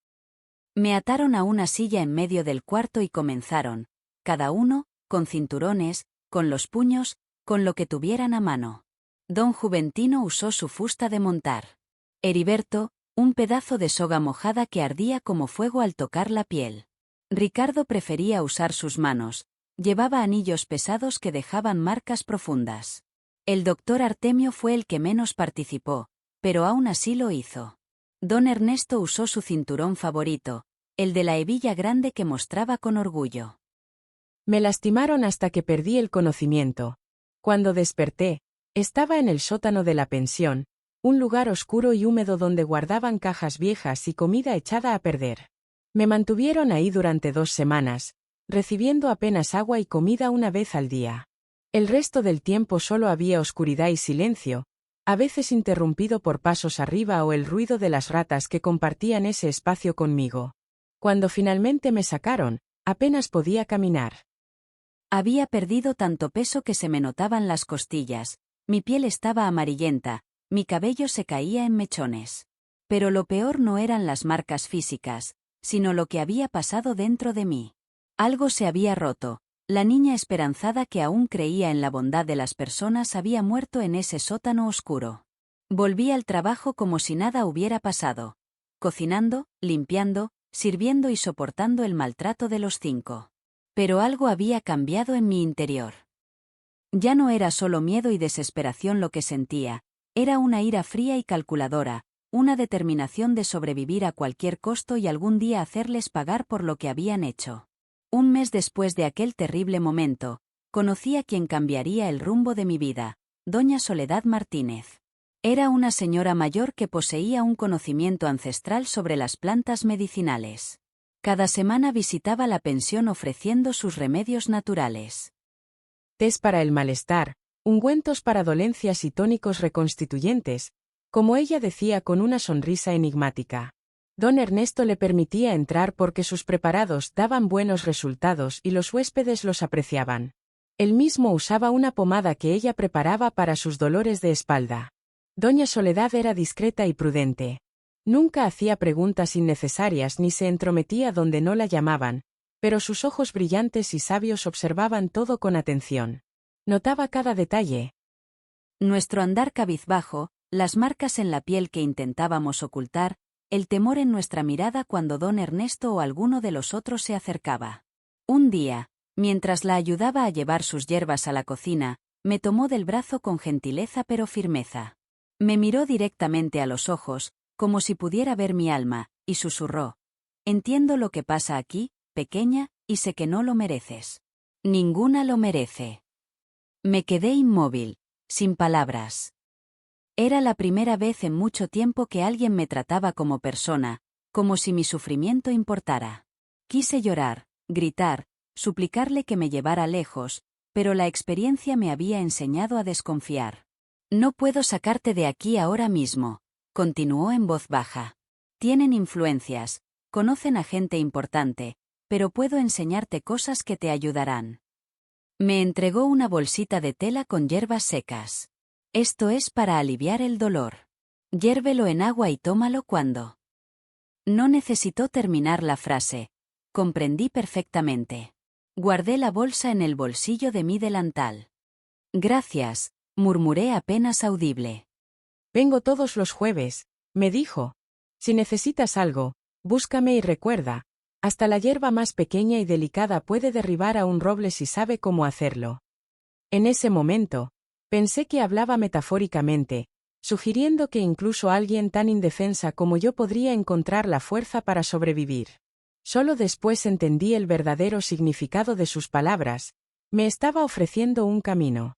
Me ataron a una silla en medio del cuarto y comenzaron, cada uno, con cinturones, con los puños, con lo que tuvieran a mano. Don Juventino usó su fusta de montar. Heriberto, un pedazo de soga mojada que ardía como fuego al tocar la piel. Ricardo prefería usar sus manos, llevaba anillos pesados que dejaban marcas profundas. El doctor Artemio fue el que menos participó, pero aún así lo hizo. Don Ernesto usó su cinturón favorito, el de la hebilla grande que mostraba con orgullo. Me lastimaron hasta que perdí el conocimiento. Cuando desperté, estaba en el sótano de la pensión, un lugar oscuro y húmedo donde guardaban cajas viejas y comida echada a perder. Me mantuvieron ahí durante 2 semanas, recibiendo apenas agua y comida una vez al día. El resto del tiempo solo había oscuridad y silencio, a veces interrumpido por pasos arriba o el ruido de las ratas que compartían ese espacio conmigo. Cuando finalmente me sacaron, apenas podía caminar. Había perdido tanto peso que se me notaban las costillas, mi piel estaba amarillenta, mi cabello se caía en mechones. Pero lo peor no eran las marcas físicas, sino lo que había pasado dentro de mí. Algo se había roto. La niña esperanzada que aún creía en la bondad de las personas había muerto en ese sótano oscuro. Volví al trabajo como si nada hubiera pasado. Cocinando, limpiando, sirviendo y soportando el maltrato de los 5. Pero algo había cambiado en mi interior. Ya no era solo miedo y desesperación lo que sentía, era una ira fría y calculadora, una determinación de sobrevivir a cualquier costo y algún día hacerles pagar por lo que habían hecho. Un mes después de aquel terrible momento, conocí a quien cambiaría el rumbo de mi vida, doña Soledad Martínez. Era una señora mayor que poseía un conocimiento ancestral sobre las plantas medicinales. Cada semana visitaba la pensión ofreciendo sus remedios naturales. Tés para el malestar, ungüentos para dolencias y tónicos reconstituyentes, como ella decía con una sonrisa enigmática. Don Ernesto le permitía entrar porque sus preparados daban buenos resultados y los huéspedes los apreciaban. Él mismo usaba una pomada que ella preparaba para sus dolores de espalda. Doña Soledad era discreta y prudente. Nunca hacía preguntas innecesarias ni se entrometía donde no la llamaban, pero sus ojos brillantes y sabios observaban todo con atención. Notaba cada detalle. Nuestro andar cabizbajo, las marcas en la piel que intentábamos ocultar, el temor en nuestra mirada cuando don Ernesto o alguno de los otros se acercaba. Un día, mientras la ayudaba a llevar sus hierbas a la cocina, me tomó del brazo con gentileza pero firmeza. Me miró directamente a los ojos, como si pudiera ver mi alma, y susurró: «Entiendo lo que pasa aquí, pequeña, y sé que no lo mereces. Ninguna lo merece». Me quedé inmóvil, sin palabras. Era la primera vez en mucho tiempo que alguien me trataba como persona, como si mi sufrimiento importara. Quise llorar, gritar, suplicarle que me llevara lejos, pero la experiencia me había enseñado a desconfiar. «No puedo sacarte de aquí ahora mismo», continuó en voz baja. «Tienen influencias, conocen a gente importante, pero puedo enseñarte cosas que te ayudarán». Me entregó una bolsita de tela con hierbas secas. «Esto es para aliviar el dolor. Hiérvelo en agua y tómalo cuando». No necesitó terminar la frase. Comprendí perfectamente. Guardé la bolsa en el bolsillo de mi delantal. «Gracias», murmuré apenas audible. «Vengo todos los jueves», me dijo. «Si necesitas algo, búscame y recuerda, hasta la hierba más pequeña y delicada puede derribar a un roble si sabe cómo hacerlo». En ese momento, pensé que hablaba metafóricamente, sugiriendo que incluso alguien tan indefensa como yo podría encontrar la fuerza para sobrevivir. Solo después entendí el verdadero significado de sus palabras. Me estaba ofreciendo un camino.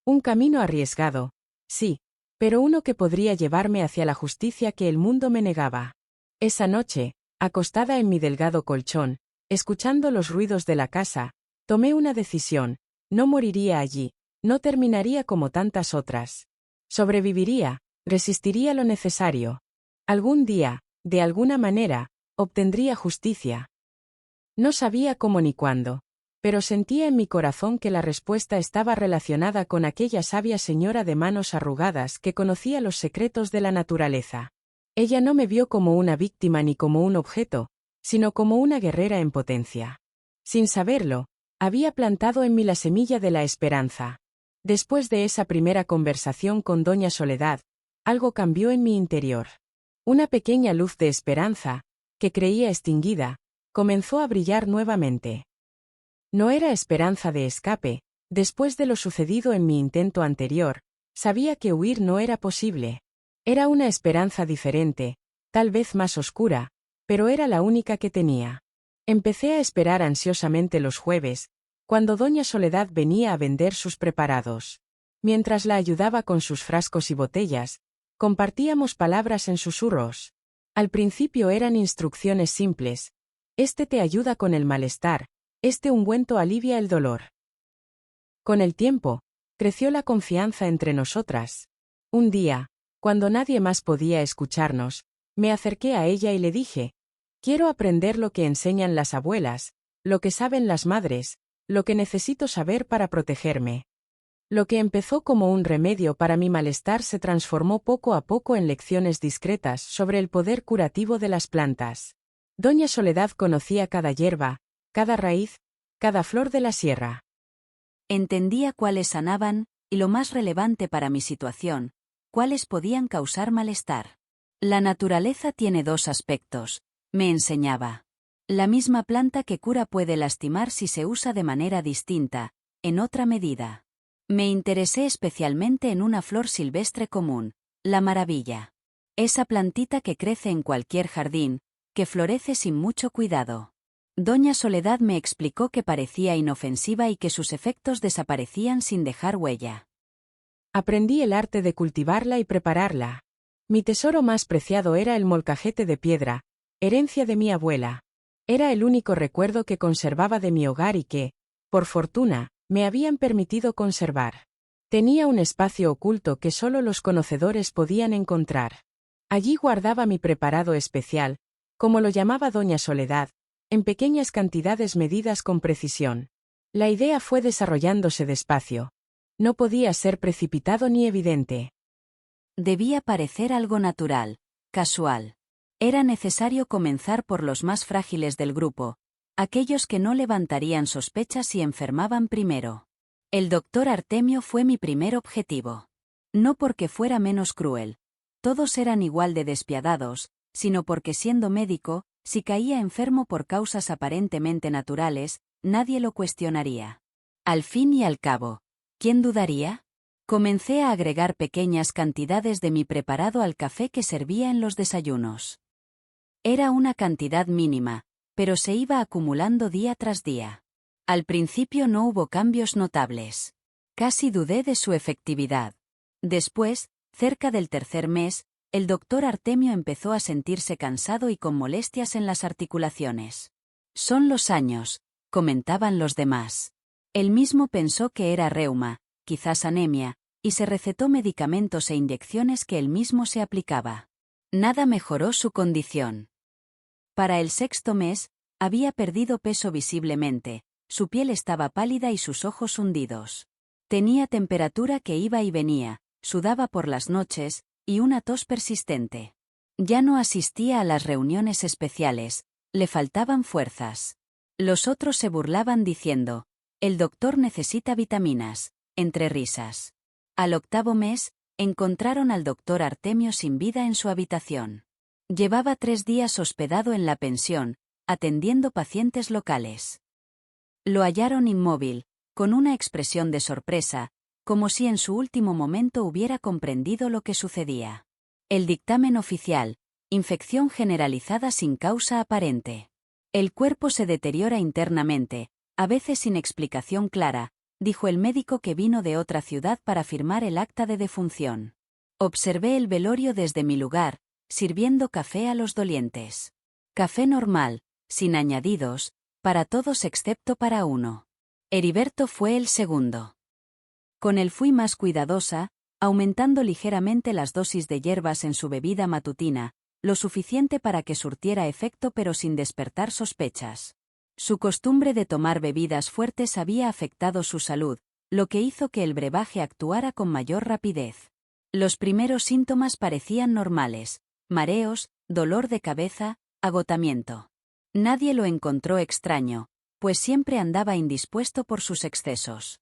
Un camino arriesgado, sí, pero uno que podría llevarme hacia la justicia que el mundo me negaba. Esa noche, acostada en mi delgado colchón, escuchando los ruidos de la casa, tomé una decisión: no moriría allí, no terminaría como tantas otras. Sobreviviría, resistiría lo necesario. Algún día, de alguna manera, obtendría justicia. No sabía cómo ni cuándo, pero sentía en mi corazón que la respuesta estaba relacionada con aquella sabia señora de manos arrugadas que conocía los secretos de la naturaleza. Ella no me vio como una víctima ni como un objeto, sino como una guerrera en potencia. Sin saberlo, había plantado en mí la semilla de la esperanza. Después de esa primera conversación con doña Soledad, algo cambió en mi interior. Una pequeña luz de esperanza, que creía extinguida, comenzó a brillar nuevamente. No era esperanza de escape. Después de lo sucedido en mi intento anterior, sabía que huir no era posible. Era una esperanza diferente, tal vez más oscura, pero era la única que tenía. Empecé a esperar ansiosamente los jueves, cuando doña Soledad venía a vender sus preparados. Mientras la ayudaba con sus frascos y botellas, compartíamos palabras en susurros. Al principio eran instrucciones simples: «Este te ayuda con el malestar, este ungüento alivia el dolor». Con el tiempo, creció la confianza entre nosotras. Un día, cuando nadie más podía escucharnos, me acerqué a ella y le dije: «Quiero aprender lo que enseñan las abuelas, lo que saben las madres, lo que necesito saber para protegerme». Lo que empezó como un remedio para mi malestar se transformó poco a poco en lecciones discretas sobre el poder curativo de las plantas. Doña Soledad conocía cada hierba, cada raíz, cada flor de la sierra. Entendía cuáles sanaban, y lo más relevante para mi situación, cuáles podían causar malestar. La naturaleza tiene dos aspectos, me enseñaba. La misma planta que cura puede lastimar si se usa de manera distinta, en otra medida. Me interesé especialmente en una flor silvestre común, la maravilla. Esa plantita que crece en cualquier jardín, que florece sin mucho cuidado. Doña Soledad me explicó que parecía inofensiva y que sus efectos desaparecían sin dejar huella. Aprendí el arte de cultivarla y prepararla. Mi tesoro más preciado era el molcajete de piedra, herencia de mi abuela. Era el único recuerdo que conservaba de mi hogar y que, por fortuna, me habían permitido conservar. Tenía un espacio oculto que solo los conocedores podían encontrar. Allí guardaba mi preparado especial, como lo llamaba doña Soledad, en pequeñas cantidades medidas con precisión. La idea fue desarrollándose despacio. No podía ser precipitado ni evidente. Debía parecer algo natural, casual. Era necesario comenzar por los más frágiles del grupo, aquellos que no levantarían sospechas si enfermaban primero. El doctor Artemio fue mi primer objetivo. No porque fuera menos cruel. Todos eran igual de despiadados, sino porque siendo médico, si caía enfermo por causas aparentemente naturales, nadie lo cuestionaría. Al fin y al cabo, ¿quién dudaría? Comencé a agregar pequeñas cantidades de mi preparado al café que servía en los desayunos. Era una cantidad mínima, pero se iba acumulando día tras día. Al principio no hubo cambios notables. Casi dudé de su efectividad. Después, cerca del tercer mes, el doctor Artemio empezó a sentirse cansado y con molestias en las articulaciones. Son los años, comentaban los demás. Él mismo pensó que era reuma, quizás anemia, y se recetó medicamentos e inyecciones que él mismo se aplicaba. Nada mejoró su condición. Para el sexto mes, había perdido peso visiblemente, su piel estaba pálida y sus ojos hundidos. Tenía temperatura que iba y venía, sudaba por las noches, y una tos persistente. Ya no asistía a las reuniones especiales, le faltaban fuerzas. Los otros se burlaban diciendo, el doctor necesita vitaminas, entre risas. Al octavo mes, encontraron al doctor Artemio sin vida en su habitación. Llevaba 3 días hospedado en la pensión, atendiendo pacientes locales. Lo hallaron inmóvil, con una expresión de sorpresa, como si en su último momento hubiera comprendido lo que sucedía. El dictamen oficial: infección generalizada sin causa aparente. El cuerpo se deteriora internamente, a veces sin explicación clara, dijo el médico que vino de otra ciudad para firmar el acta de defunción. Observé el velorio desde mi lugar, sirviendo café a los dolientes. Café normal, sin añadidos, para todos excepto para uno. Heriberto fue el segundo. Con él fui más cuidadosa, aumentando ligeramente las dosis de hierbas en su bebida matutina, lo suficiente para que surtiera efecto pero sin despertar sospechas. Su costumbre de tomar bebidas fuertes había afectado su salud, lo que hizo que el brebaje actuara con mayor rapidez. Los primeros síntomas parecían normales: mareos, dolor de cabeza, agotamiento. Nadie lo encontró extraño, pues siempre andaba indispuesto por sus excesos.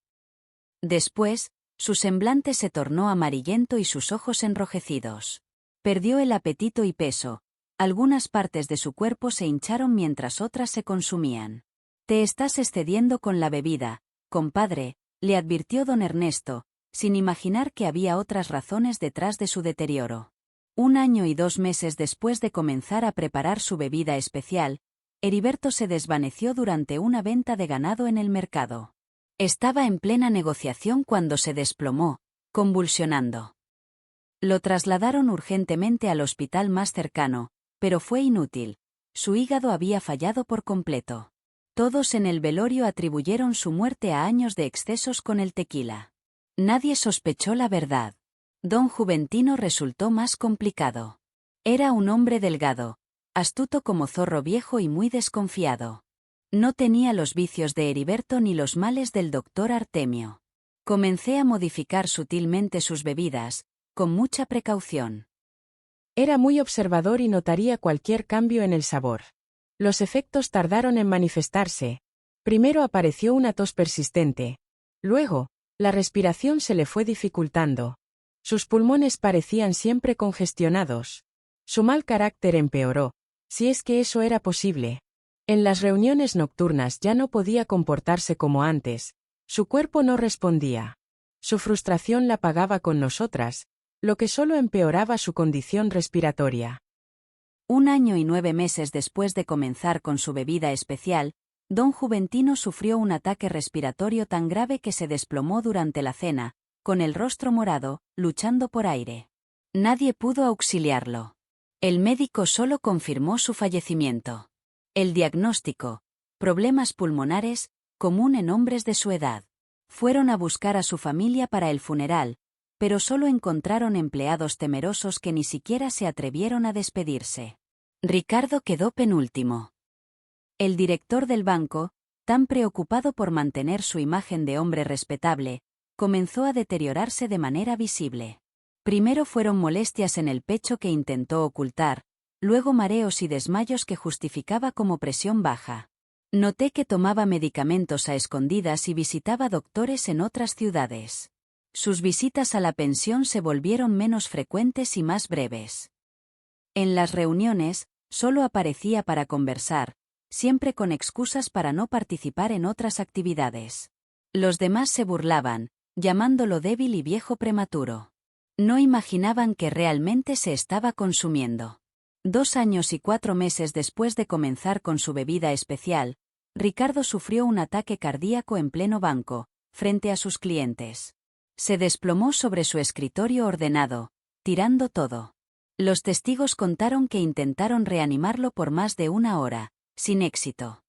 Después, su semblante se tornó amarillento y sus ojos enrojecidos. Perdió el apetito y peso. Algunas partes de su cuerpo se hincharon mientras otras se consumían. Te estás excediendo con la bebida, compadre, le advirtió don Ernesto, sin imaginar que había otras razones detrás de su deterioro. 1 año y 2 meses después de comenzar a preparar su bebida especial, Heriberto se desvaneció durante una venta de ganado en el mercado. Estaba en plena negociación cuando se desplomó, convulsionando. Lo trasladaron urgentemente al hospital más cercano, pero fue inútil. Su hígado había fallado por completo. Todos en el velorio atribuyeron su muerte a años de excesos con el tequila. Nadie sospechó la verdad. Don Juventino resultó más complicado. Era un hombre delgado, astuto como zorro viejo y muy desconfiado. No tenía los vicios de Heriberto ni los males del doctor Artemio. Comencé a modificar sutilmente sus bebidas, con mucha precaución. Era muy observador y notaría cualquier cambio en el sabor. Los efectos tardaron en manifestarse. Primero apareció una tos persistente. Luego, la respiración se le fue dificultando. Sus pulmones parecían siempre congestionados. Su mal carácter empeoró, si es que eso era posible. En las reuniones nocturnas ya no podía comportarse como antes. Su cuerpo no respondía. Su frustración la pagaba con nosotras, lo que solo empeoraba su condición respiratoria. 1 año y 9 meses después de comenzar con su bebida especial, don Juventino sufrió un ataque respiratorio tan grave que se desplomó durante la cena, con el rostro morado, luchando por aire. Nadie pudo auxiliarlo. El médico solo confirmó su fallecimiento. El diagnóstico: problemas pulmonares, común en hombres de su edad. Fueron a buscar a su familia para el funeral, pero solo encontraron empleados temerosos que ni siquiera se atrevieron a despedirse. Ricardo quedó penúltimo. El director del banco, tan preocupado por mantener su imagen de hombre respetable, comenzó a deteriorarse de manera visible. Primero fueron molestias en el pecho que intentó ocultar, luego mareos y desmayos que justificaba como presión baja. Noté que tomaba medicamentos a escondidas y visitaba doctores en otras ciudades. Sus visitas a la pensión se volvieron menos frecuentes y más breves. En las reuniones, solo aparecía para conversar, siempre con excusas para no participar en otras actividades. Los demás se burlaban, llamándolo débil y viejo prematuro. No imaginaban que realmente se estaba consumiendo. 2 años y 4 meses después de comenzar con su bebida especial, Ricardo sufrió un ataque cardíaco en pleno banco, frente a sus clientes. Se desplomó sobre su escritorio ordenado, tirando todo. Los testigos contaron que intentaron reanimarlo por más de 1 hora, sin éxito.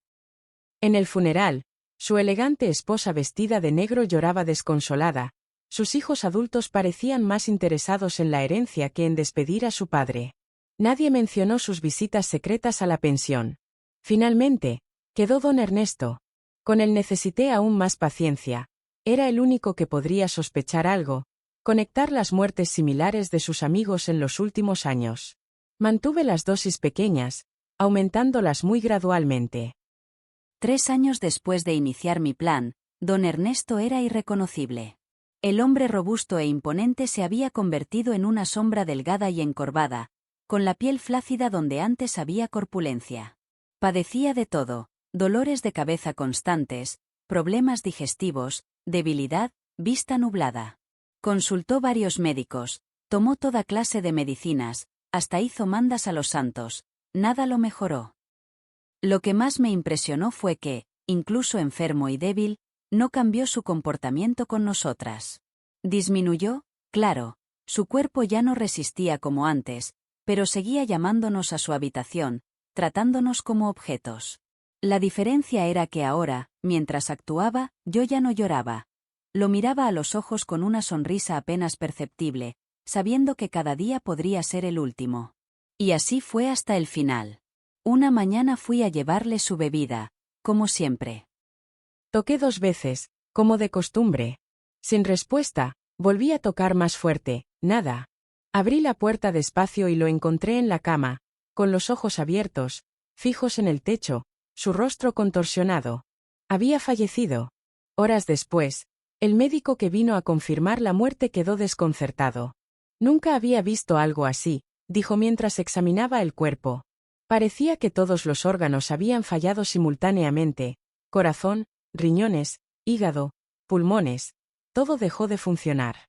En el funeral, su elegante esposa vestida de negro lloraba desconsolada. Sus hijos adultos parecían más interesados en la herencia que en despedir a su padre. Nadie mencionó sus visitas secretas a la pensión. Finalmente, quedó don Ernesto. Con él necesité aún más paciencia. Era el único que podría sospechar algo, conectar las muertes similares de sus amigos en los últimos años. Mantuve las dosis pequeñas, aumentándolas muy gradualmente. 3 años después de iniciar mi plan, don Ernesto era irreconocible. El hombre robusto e imponente se había convertido en una sombra delgada y encorvada, con la piel flácida donde antes había corpulencia. Padecía de todo, dolores de cabeza constantes, problemas digestivos, debilidad, vista nublada. Consultó varios médicos, tomó toda clase de medicinas, hasta hizo mandas a los santos, nada lo mejoró. Lo que más me impresionó fue que, incluso enfermo y débil, no cambió su comportamiento con nosotras. Disminuyó, claro, su cuerpo ya no resistía como antes, pero seguía llamándonos a su habitación, tratándonos como objetos. La diferencia era que ahora, mientras actuaba, yo ya no lloraba. Lo miraba a los ojos con una sonrisa apenas perceptible, sabiendo que cada día podría ser el último. Y así fue hasta el final. Una mañana fui a llevarle su bebida, como siempre. Toqué 2 veces, como de costumbre. Sin respuesta, volví a tocar más fuerte, nada. Abrí la puerta despacio y lo encontré en la cama, con los ojos abiertos, fijos en el techo, su rostro contorsionado. Había fallecido. Horas después, el médico que vino a confirmar la muerte quedó desconcertado. Nunca había visto algo así, dijo mientras examinaba el cuerpo. Parecía que todos los órganos habían fallado simultáneamente: corazón, riñones, hígado, pulmones. Todo dejó de funcionar.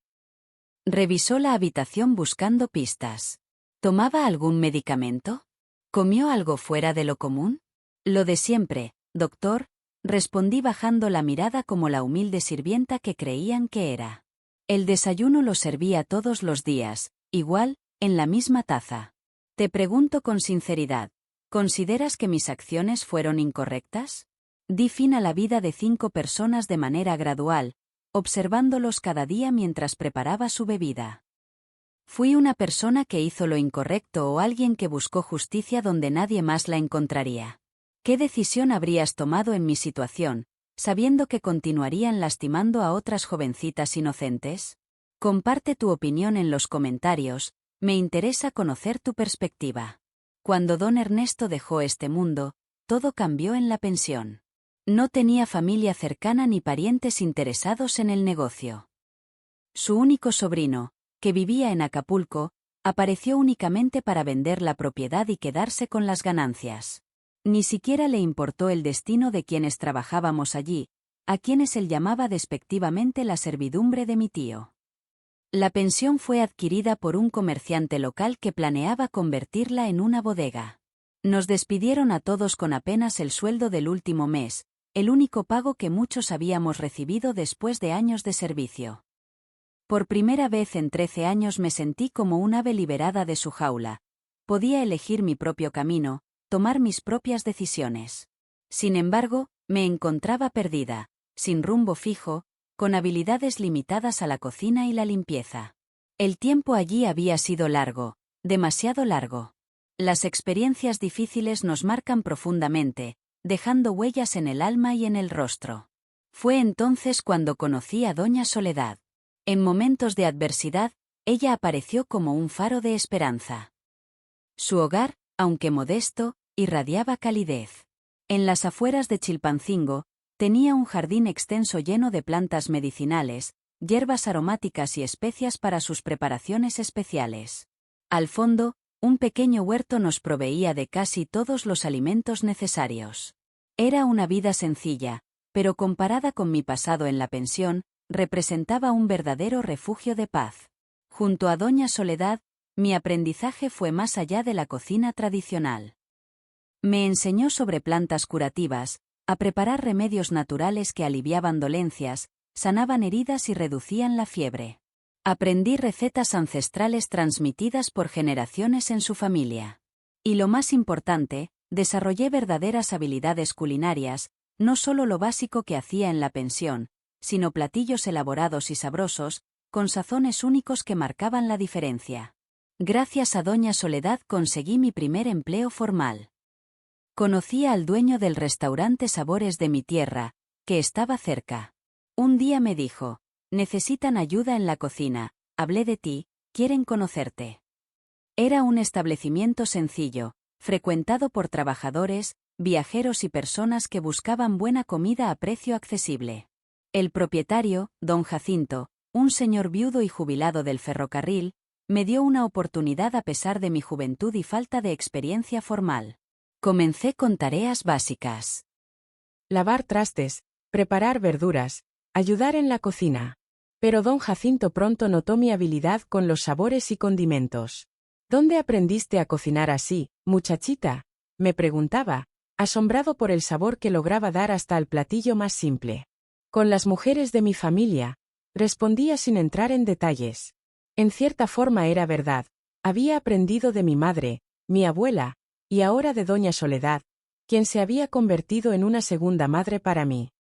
Revisó la habitación buscando pistas. ¿Tomaba algún medicamento? ¿Comió algo fuera de lo común? Lo de siempre, doctor, respondí bajando la mirada como la humilde sirvienta que creían que era. El desayuno lo servía todos los días, igual, en la misma taza. Te pregunto con sinceridad, ¿consideras que mis acciones fueron incorrectas? Di fin a la vida de 5 personas de manera gradual, observándolos cada día mientras preparaba su bebida. ¿Fui una persona que hizo lo incorrecto o alguien que buscó justicia donde nadie más la encontraría? ¿Qué decisión habrías tomado en mi situación, sabiendo que continuarían lastimando a otras jovencitas inocentes? Comparte tu opinión en los comentarios, me interesa conocer tu perspectiva. Cuando don Ernesto dejó este mundo, todo cambió en la pensión. No tenía familia cercana ni parientes interesados en el negocio. Su único sobrino, que vivía en Acapulco, apareció únicamente para vender la propiedad y quedarse con las ganancias. Ni siquiera le importó el destino de quienes trabajábamos allí, a quienes él llamaba despectivamente la servidumbre de mi tío. La pensión fue adquirida por un comerciante local que planeaba convertirla en una bodega. Nos despidieron a todos con apenas el sueldo del último mes, el único pago que muchos habíamos recibido después de años de servicio. Por primera vez en 13 años me sentí como un ave liberada de su jaula. Podía elegir mi propio camino, tomar mis propias decisiones. Sin embargo, me encontraba perdida, sin rumbo fijo, con habilidades limitadas a la cocina y la limpieza. El tiempo allí había sido largo, demasiado largo. Las experiencias difíciles nos marcan profundamente, dejando huellas en el alma y en el rostro. Fue entonces cuando conocí a Doña Soledad. En momentos de adversidad, ella apareció como un faro de esperanza. Su hogar, aunque modesto, irradiaba calidez. En las afueras de Chilpancingo, tenía un jardín extenso lleno de plantas medicinales, hierbas aromáticas y especias para sus preparaciones especiales. Al fondo, un pequeño huerto nos proveía de casi todos los alimentos necesarios. Era una vida sencilla, pero comparada con mi pasado en la pensión, representaba un verdadero refugio de paz. Junto a Doña Soledad, mi aprendizaje fue más allá de la cocina tradicional. Me enseñó sobre plantas curativas, a preparar remedios naturales que aliviaban dolencias, sanaban heridas y reducían la fiebre. Aprendí recetas ancestrales transmitidas por generaciones en su familia. Y lo más importante, desarrollé verdaderas habilidades culinarias, no solo lo básico que hacía en la pensión, sino platillos elaborados y sabrosos, con sazones únicos que marcaban la diferencia. Gracias a Doña Soledad conseguí mi primer empleo formal. Conocí al dueño del restaurante Sabores de mi tierra, que estaba cerca. Un día me dijo: necesitan ayuda en la cocina, hablé de ti, quieren conocerte. Era un establecimiento sencillo, frecuentado por trabajadores, viajeros y personas que buscaban buena comida a precio accesible. El propietario, don Jacinto, un señor viudo y jubilado del ferrocarril, me dio una oportunidad a pesar de mi juventud y falta de experiencia formal. Comencé con tareas básicas. Lavar trastes, preparar verduras, ayudar en la cocina. Pero don Jacinto pronto notó mi habilidad con los sabores y condimentos. ¿Dónde aprendiste a cocinar así, muchachita?, me preguntaba, asombrado por el sabor que lograba dar hasta al platillo más simple. Con las mujeres de mi familia, respondía sin entrar en detalles. En cierta forma era verdad, había aprendido de mi madre, mi abuela, y ahora de Doña Soledad, quien se había convertido en una segunda madre para mí.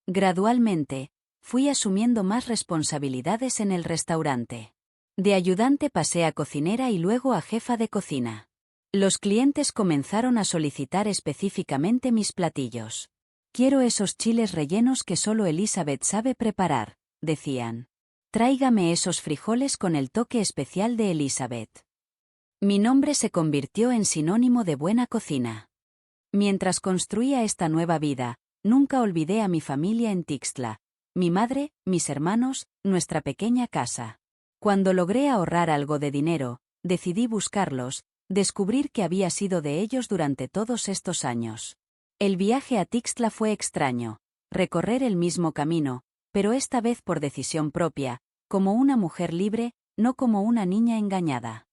Gradualmente, fui asumiendo más responsabilidades en el restaurante. De ayudante pasé a cocinera y luego a jefa de cocina. Los clientes comenzaron a solicitar específicamente mis platillos. Quiero esos chiles rellenos que solo Elizabeth sabe preparar, decían. Tráigame esos frijoles con el toque especial de Elizabeth. Mi nombre se convirtió en sinónimo de buena cocina. Mientras construía esta nueva vida, nunca olvidé a mi familia en Tixtla, mi madre, mis hermanos, nuestra pequeña casa. Cuando logré ahorrar algo de dinero, decidí buscarlos, descubrir qué había sido de ellos durante todos estos años. El viaje a Tixtla fue extraño, recorrer el mismo camino, pero esta vez por decisión propia, como una mujer libre, no como una niña engañada.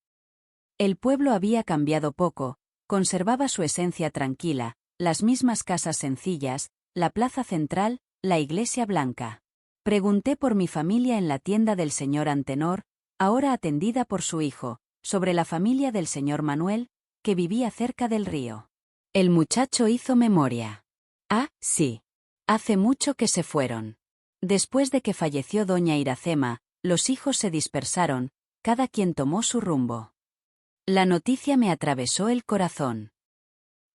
El pueblo había cambiado poco, conservaba su esencia tranquila, las mismas casas sencillas, la plaza central, la iglesia blanca. Pregunté por mi familia en la tienda del señor Antenor, ahora atendida por su hijo, sobre la familia del señor Manuel, que vivía cerca del río. El muchacho hizo memoria. Ah, sí. Hace mucho que se fueron. Después de que falleció doña Iracema, los hijos se dispersaron, cada quien tomó su rumbo. La noticia me atravesó el corazón.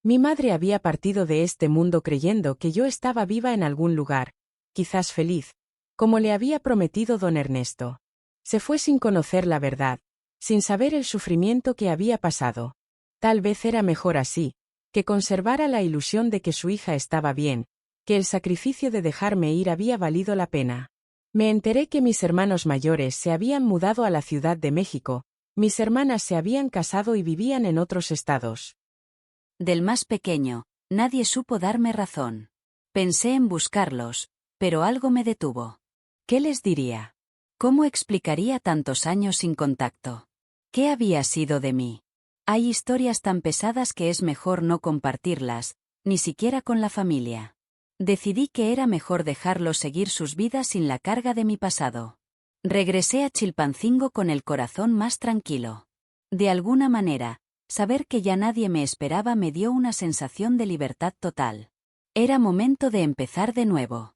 Mi madre había partido de este mundo creyendo que yo estaba viva en algún lugar, quizás feliz, como le había prometido don Ernesto. Se fue sin conocer la verdad, sin saber el sufrimiento que había pasado. Tal vez era mejor así, que conservara la ilusión de que su hija estaba bien, que el sacrificio de dejarme ir había valido la pena. Me enteré que mis hermanos mayores se habían mudado a la Ciudad de México, mis hermanas se habían casado y vivían en otros estados. Del más pequeño, nadie supo darme razón. Pensé en buscarlos, pero algo me detuvo. ¿Qué les diría? ¿Cómo explicaría tantos años sin contacto? ¿Qué había sido de mí? Hay historias tan pesadas que es mejor no compartirlas, ni siquiera con la familia. Decidí que era mejor dejarlos seguir sus vidas sin la carga de mi pasado. Regresé a Chilpancingo con el corazón más tranquilo. De alguna manera, saber que ya nadie me esperaba me dio una sensación de libertad total. Era momento de empezar de nuevo.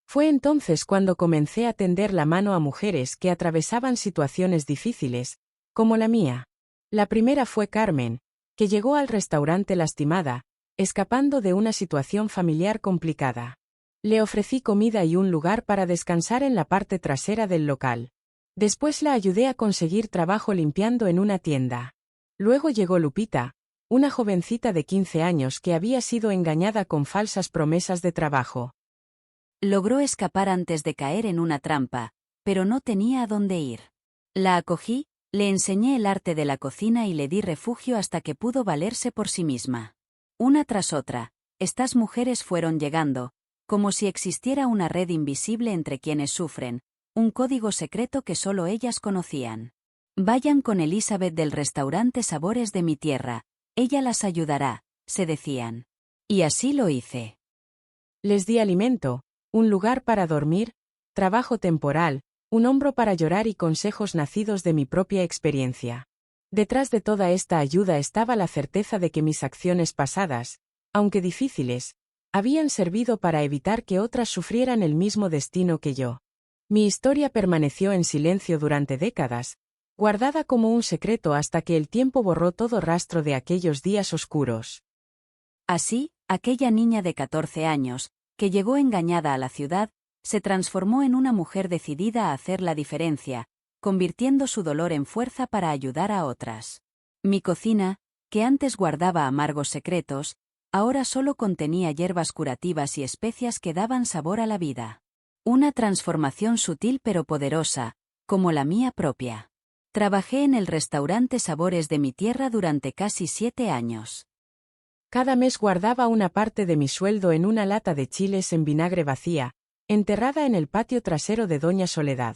Fue entonces cuando comencé a tender la mano a mujeres que atravesaban situaciones difíciles, como la mía. La primera fue Carmen, que llegó al restaurante lastimada, escapando de una situación familiar complicada. Le ofrecí comida y un lugar para descansar en la parte trasera del local. Después la ayudé a conseguir trabajo limpiando en una tienda. Luego llegó Lupita, una jovencita de 15 años que había sido engañada con falsas promesas de trabajo. Logró escapar antes de caer en una trampa, pero no tenía a dónde ir. La acogí, le enseñé el arte de la cocina y le di refugio hasta que pudo valerse por sí misma. Una tras otra, estas mujeres fueron llegando, como si existiera una red invisible entre quienes sufren, un código secreto que solo ellas conocían. Vayan con Elizabeth del restaurante Sabores de mi Tierra, ella las ayudará, se decían. Y así lo hice. Les di alimento, un lugar para dormir, trabajo temporal, un hombro para llorar y consejos nacidos de mi propia experiencia. Detrás de toda esta ayuda estaba la certeza de que mis acciones pasadas, aunque difíciles, habían servido para evitar que otras sufrieran el mismo destino que yo. Mi historia permaneció en silencio durante décadas, guardada como un secreto hasta que el tiempo borró todo rastro de aquellos días oscuros. Así, aquella niña de 14 años, que llegó engañada a la ciudad, se transformó en una mujer decidida a hacer la diferencia, convirtiendo su dolor en fuerza para ayudar a otras. Mi cocina, que antes guardaba amargos secretos, ahora solo contenía hierbas curativas y especias que daban sabor a la vida. Una transformación sutil pero poderosa, como la mía propia. Trabajé en el restaurante Sabores de mi Tierra durante casi 7 años. Cada mes guardaba una parte de mi sueldo en una lata de chiles en vinagre vacía, enterrada en el patio trasero de Doña Soledad.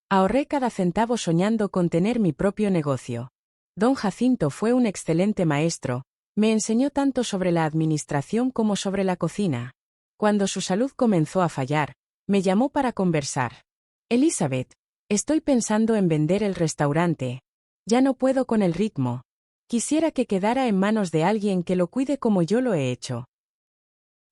Ahorré cada centavo soñando con tener mi propio negocio. Don Jacinto fue un excelente maestro, me enseñó tanto sobre la administración como sobre la cocina. Cuando su salud comenzó a fallar, me llamó para conversar. Elizabeth, estoy pensando en vender el restaurante. Ya no puedo con el ritmo. Quisiera que quedara en manos de alguien que lo cuide como yo lo he hecho.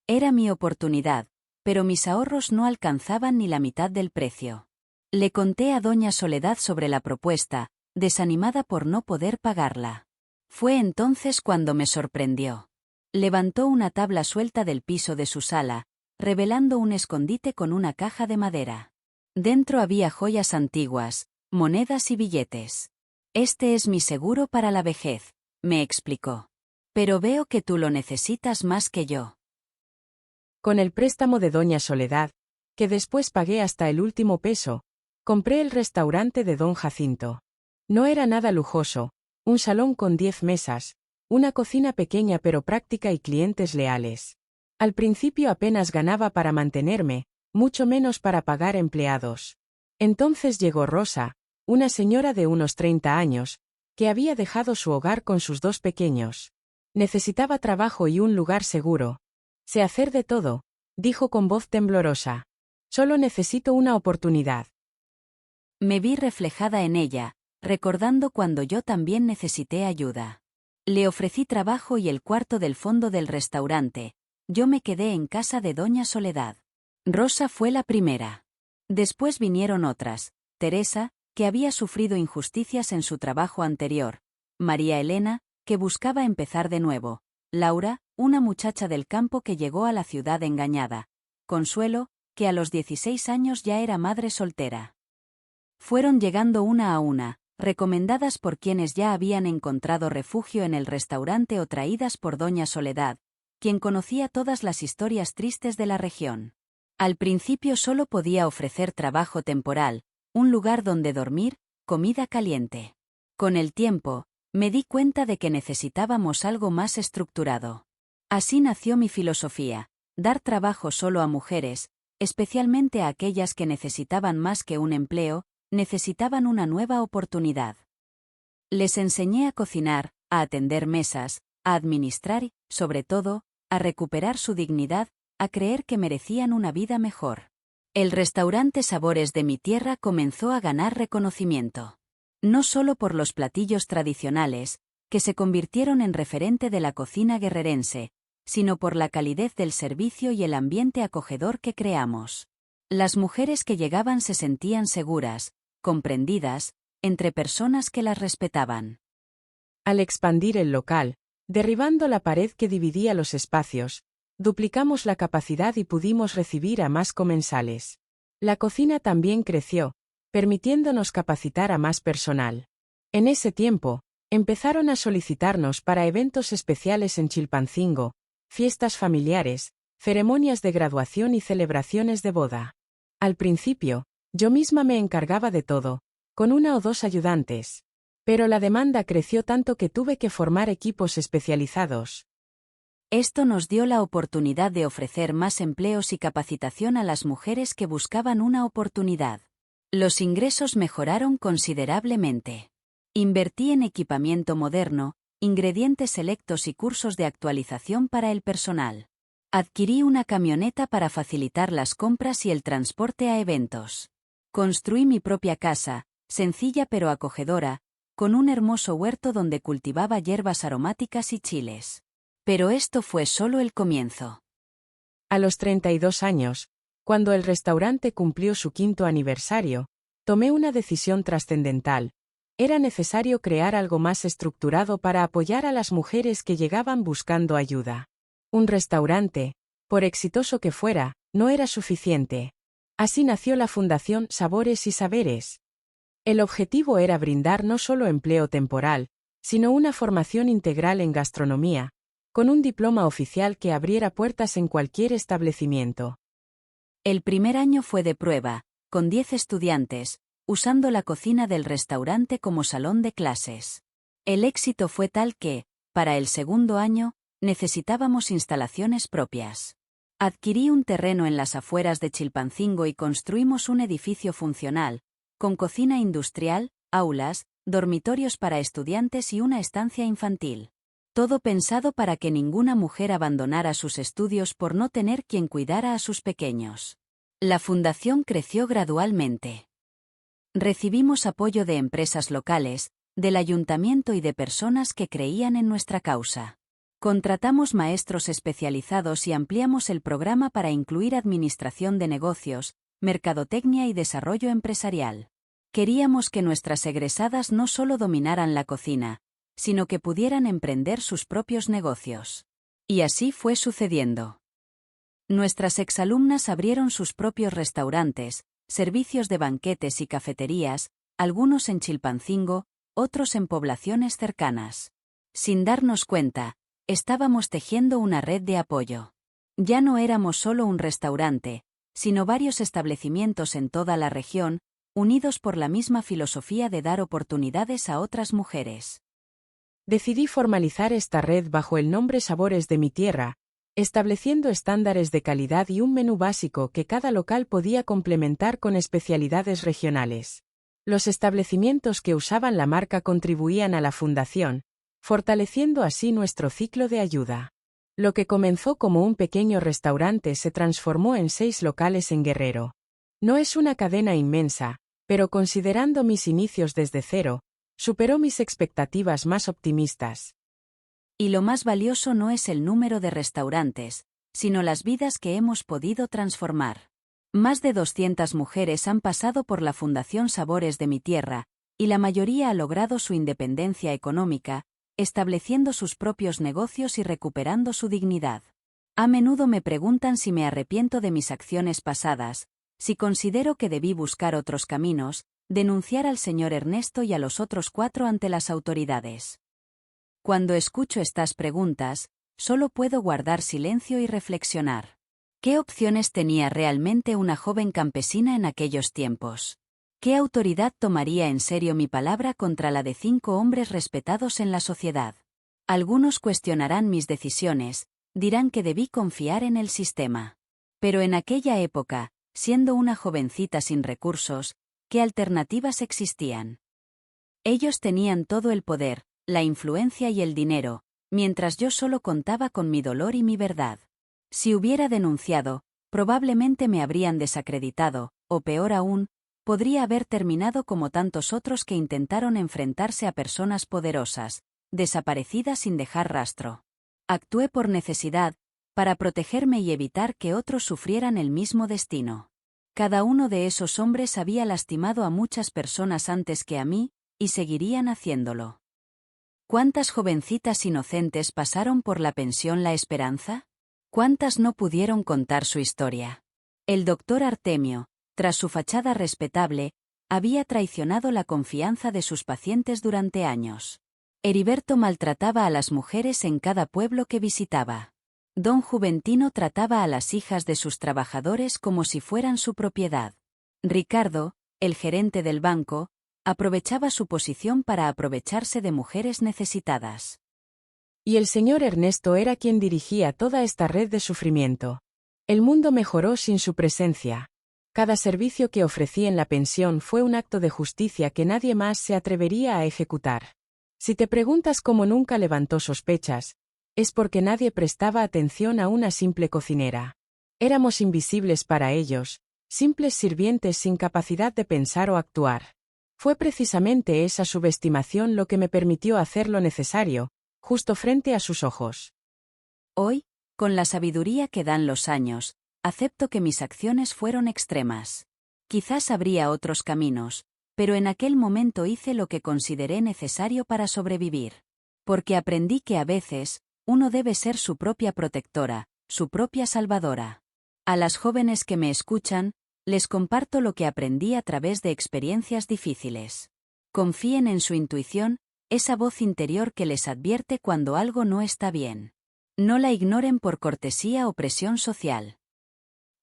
Era mi oportunidad, pero mis ahorros no alcanzaban ni la mitad del precio. Le conté a Doña Soledad sobre la propuesta, desanimada por no poder pagarla. Fue entonces cuando me sorprendió. Levantó una tabla suelta del piso de su sala, revelando un escondite con una caja de madera. Dentro había joyas antiguas, monedas y billetes. Este es mi seguro para la vejez, me explicó. Pero veo que tú lo necesitas más que yo. Con el préstamo de Doña Soledad, que después pagué hasta el último peso, compré el restaurante de Don Jacinto. No era nada lujoso, un salón con 10 mesas, una cocina pequeña pero práctica y clientes leales. Al principio apenas ganaba para mantenerme, mucho menos para pagar empleados. Entonces llegó Rosa, una señora de unos 30 años, que había dejado su hogar con sus 2 pequeños. Necesitaba trabajo y un lugar seguro. Sé hacer de todo, dijo con voz temblorosa. Solo necesito una oportunidad. Me vi reflejada en ella, recordando cuando yo también necesité ayuda. Le ofrecí trabajo y el cuarto del fondo del restaurante. Yo me quedé en casa de Doña Soledad. Rosa fue la primera. Después vinieron otras, Teresa, que había sufrido injusticias en su trabajo anterior, María Elena, que buscaba empezar de nuevo, Laura, una muchacha del campo que llegó a la ciudad engañada, Consuelo, que a los 16 años ya era madre soltera. Fueron llegando una a una, recomendadas por quienes ya habían encontrado refugio en el restaurante o traídas por Doña Soledad, quien conocía todas las historias tristes de la región. Al principio solo podía ofrecer trabajo temporal, un lugar donde dormir, comida caliente. Con el tiempo, me di cuenta de que necesitábamos algo más estructurado. Así nació mi filosofía, dar trabajo solo a mujeres, especialmente a aquellas que necesitaban más que un empleo, necesitaban una nueva oportunidad. Les enseñé a cocinar, a atender mesas, a administrar y, sobre todo, a recuperar su dignidad, a creer que merecían una vida mejor. El restaurante Sabores de mi Tierra comenzó a ganar reconocimiento. No solo por los platillos tradicionales, que se convirtieron en referente de la cocina guerrerense, sino por la calidez del servicio y el ambiente acogedor que creamos. Las mujeres que llegaban se sentían seguras, comprendidas, entre personas que las respetaban. Al expandir el local, derribando la pared que dividía los espacios, duplicamos la capacidad y pudimos recibir a más comensales. La cocina también creció, permitiéndonos capacitar a más personal. En ese tiempo, empezaron a solicitarnos para eventos especiales en Chilpancingo, fiestas familiares, ceremonias de graduación y celebraciones de boda. Al principio, yo misma me encargaba de todo, con 1 o 2 ayudantes. Pero la demanda creció tanto que tuve que formar equipos especializados. Esto nos dio la oportunidad de ofrecer más empleos y capacitación a las mujeres que buscaban una oportunidad. Los ingresos mejoraron considerablemente. Invertí en equipamiento moderno, ingredientes selectos y cursos de actualización para el personal. Adquirí una camioneta para facilitar las compras y el transporte a eventos. Construí mi propia casa, sencilla pero acogedora, con un hermoso huerto donde cultivaba hierbas aromáticas y chiles. Pero esto fue solo el comienzo. A los 32 años, cuando el restaurante cumplió su 5º aniversario, tomé una decisión trascendental. Era necesario crear algo más estructurado para apoyar a las mujeres que llegaban buscando ayuda. Un restaurante, por exitoso que fuera, no era suficiente. Así nació la Fundación Sabores y Saberes. El objetivo era brindar no solo empleo temporal, sino una formación integral en gastronomía, con un diploma oficial que abriera puertas en cualquier establecimiento. El primer año fue de prueba, con 10 estudiantes, usando la cocina del restaurante como salón de clases. El éxito fue tal que, para el segundo año, necesitábamos instalaciones propias. Adquirí un terreno en las afueras de Chilpancingo y construimos un edificio funcional, con cocina industrial, aulas, dormitorios para estudiantes y una estancia infantil. Todo pensado para que ninguna mujer abandonara sus estudios por no tener quien cuidara a sus pequeños. La fundación creció gradualmente. Recibimos apoyo de empresas locales, del ayuntamiento y de personas que creían en nuestra causa. Contratamos maestros especializados y ampliamos el programa para incluir administración de negocios, mercadotecnia y desarrollo empresarial. Queríamos que nuestras egresadas no solo dominaran la cocina, sino que pudieran emprender sus propios negocios. Y así fue sucediendo. Nuestras exalumnas abrieron sus propios restaurantes, servicios de banquetes y cafeterías, algunos en Chilpancingo, otros en poblaciones cercanas. Sin darnos cuenta, estábamos tejiendo una red de apoyo. Ya no éramos solo un restaurante, sino varios establecimientos en toda la región, unidos por la misma filosofía de dar oportunidades a otras mujeres. Decidí formalizar esta red bajo el nombre Sabores de mi Tierra, estableciendo estándares de calidad y un menú básico que cada local podía complementar con especialidades regionales. Los establecimientos que usaban la marca contribuían a la fundación, fortaleciendo así nuestro ciclo de ayuda. Lo que comenzó como un pequeño restaurante se transformó en 6 locales en Guerrero. No es una cadena inmensa, pero considerando mis inicios desde cero, superó mis expectativas más optimistas. Y lo más valioso no es el número de restaurantes, sino las vidas que hemos podido transformar. Más de 200 mujeres han pasado por la Fundación Sabores de mi Tierra, y la mayoría ha logrado su independencia económica, estableciendo sus propios negocios y recuperando su dignidad. A menudo me preguntan si me arrepiento de mis acciones pasadas, si considero que debí buscar otros caminos, denunciar al señor Ernesto y a los otros 4 ante las autoridades. Cuando escucho estas preguntas, solo puedo guardar silencio y reflexionar. ¿Qué opciones tenía realmente una joven campesina en aquellos tiempos? ¿Qué autoridad tomaría en serio mi palabra contra la de 5 hombres respetados en la sociedad? Algunos cuestionarán mis decisiones, dirán que debí confiar en el sistema. Pero en aquella época, siendo una jovencita sin recursos, ¿qué alternativas existían? Ellos tenían todo el poder, la influencia y el dinero, mientras yo solo contaba con mi dolor y mi verdad. Si hubiera denunciado, probablemente me habrían desacreditado, o peor aún, podría haber terminado como tantos otros que intentaron enfrentarse a personas poderosas, desaparecidas sin dejar rastro. Actué por necesidad, para protegerme y evitar que otros sufrieran el mismo destino. Cada uno de esos hombres había lastimado a muchas personas antes que a mí, y seguirían haciéndolo. ¿Cuántas jovencitas inocentes pasaron por la pensión La Esperanza? ¿Cuántas no pudieron contar su historia? El doctor Artemio, tras su fachada respetable, había traicionado la confianza de sus pacientes durante años. Heriberto maltrataba a las mujeres en cada pueblo que visitaba. Don Juventino trataba a las hijas de sus trabajadores como si fueran su propiedad. Ricardo, el gerente del banco, aprovechaba su posición para aprovecharse de mujeres necesitadas. Y el señor Ernesto era quien dirigía toda esta red de sufrimiento. El mundo mejoró sin su presencia. Cada servicio que ofrecí en la pensión fue un acto de justicia que nadie más se atrevería a ejecutar. Si te preguntas cómo nunca levantó sospechas, es porque nadie prestaba atención a una simple cocinera. Éramos invisibles para ellos, simples sirvientes sin capacidad de pensar o actuar. Fue precisamente esa subestimación lo que me permitió hacer lo necesario, justo frente a sus ojos. Hoy, con la sabiduría que dan los años, acepto que mis acciones fueron extremas. Quizás habría otros caminos, pero en aquel momento hice lo que consideré necesario para sobrevivir. Porque aprendí que a veces, uno debe ser su propia protectora, su propia salvadora. A las jóvenes que me escuchan, les comparto lo que aprendí a través de experiencias difíciles. Confíen en su intuición, esa voz interior que les advierte cuando algo no está bien. No la ignoren por cortesía o presión social.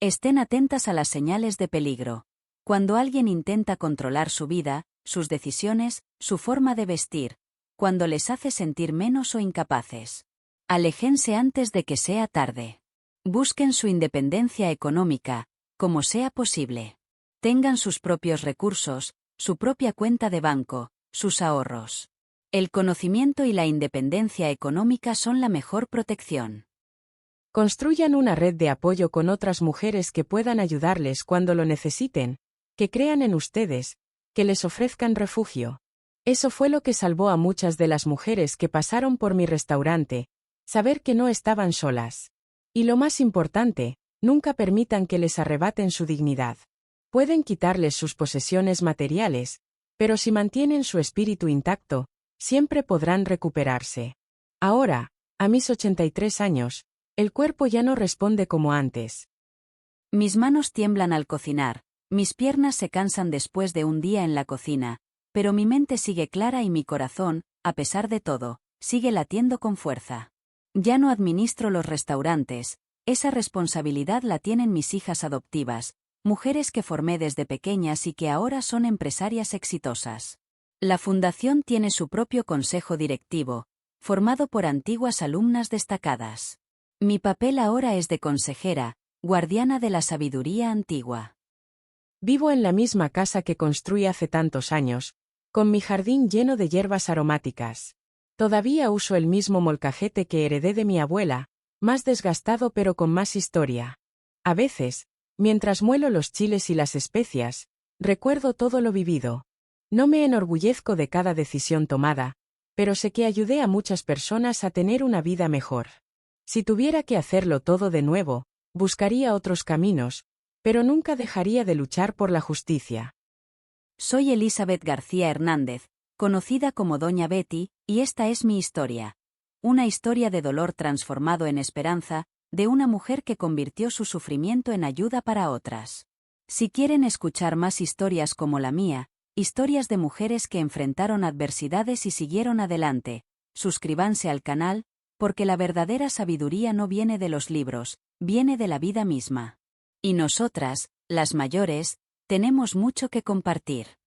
Estén atentas a las señales de peligro. Cuando alguien intenta controlar su vida, sus decisiones, su forma de vestir, cuando les hace sentir menos o incapaces. Aléjense antes de que sea tarde. Busquen su independencia económica, como sea posible. Tengan sus propios recursos, su propia cuenta de banco, sus ahorros. El conocimiento y la independencia económica son la mejor protección. Construyan una red de apoyo con otras mujeres que puedan ayudarles cuando lo necesiten, que crean en ustedes, que les ofrezcan refugio. Eso fue lo que salvó a muchas de las mujeres que pasaron por mi restaurante, saber que no estaban solas. Y lo más importante, nunca permitan que les arrebaten su dignidad. Pueden quitarles sus posesiones materiales, pero si mantienen su espíritu intacto, siempre podrán recuperarse. Ahora, a mis 83 años, el cuerpo ya no responde como antes. Mis manos tiemblan al cocinar, mis piernas se cansan después de un día en la cocina, pero mi mente sigue clara y mi corazón, a pesar de todo, sigue latiendo con fuerza. Ya no administro los restaurantes, esa responsabilidad la tienen mis hijas adoptivas, mujeres que formé desde pequeñas y que ahora son empresarias exitosas. La fundación tiene su propio consejo directivo, formado por antiguas alumnas destacadas. Mi papel ahora es de consejera, guardiana de la sabiduría antigua. Vivo en la misma casa que construí hace tantos años, con mi jardín lleno de hierbas aromáticas. Todavía uso el mismo molcajete que heredé de mi abuela, más desgastado pero con más historia. A veces, mientras muelo los chiles y las especias, recuerdo todo lo vivido. No me enorgullezco de cada decisión tomada, pero sé que ayudé a muchas personas a tener una vida mejor. Si tuviera que hacerlo todo de nuevo, buscaría otros caminos, pero nunca dejaría de luchar por la justicia. Soy Elizabeth García Hernández, conocida como Doña Betty, y esta es mi historia. Una historia de dolor transformado en esperanza, de una mujer que convirtió su sufrimiento en ayuda para otras. Si quieren escuchar más historias como la mía, historias de mujeres que enfrentaron adversidades y siguieron adelante, suscríbanse al canal, porque la verdadera sabiduría no viene de los libros, viene de la vida misma. Y nosotras, las mayores, tenemos mucho que compartir.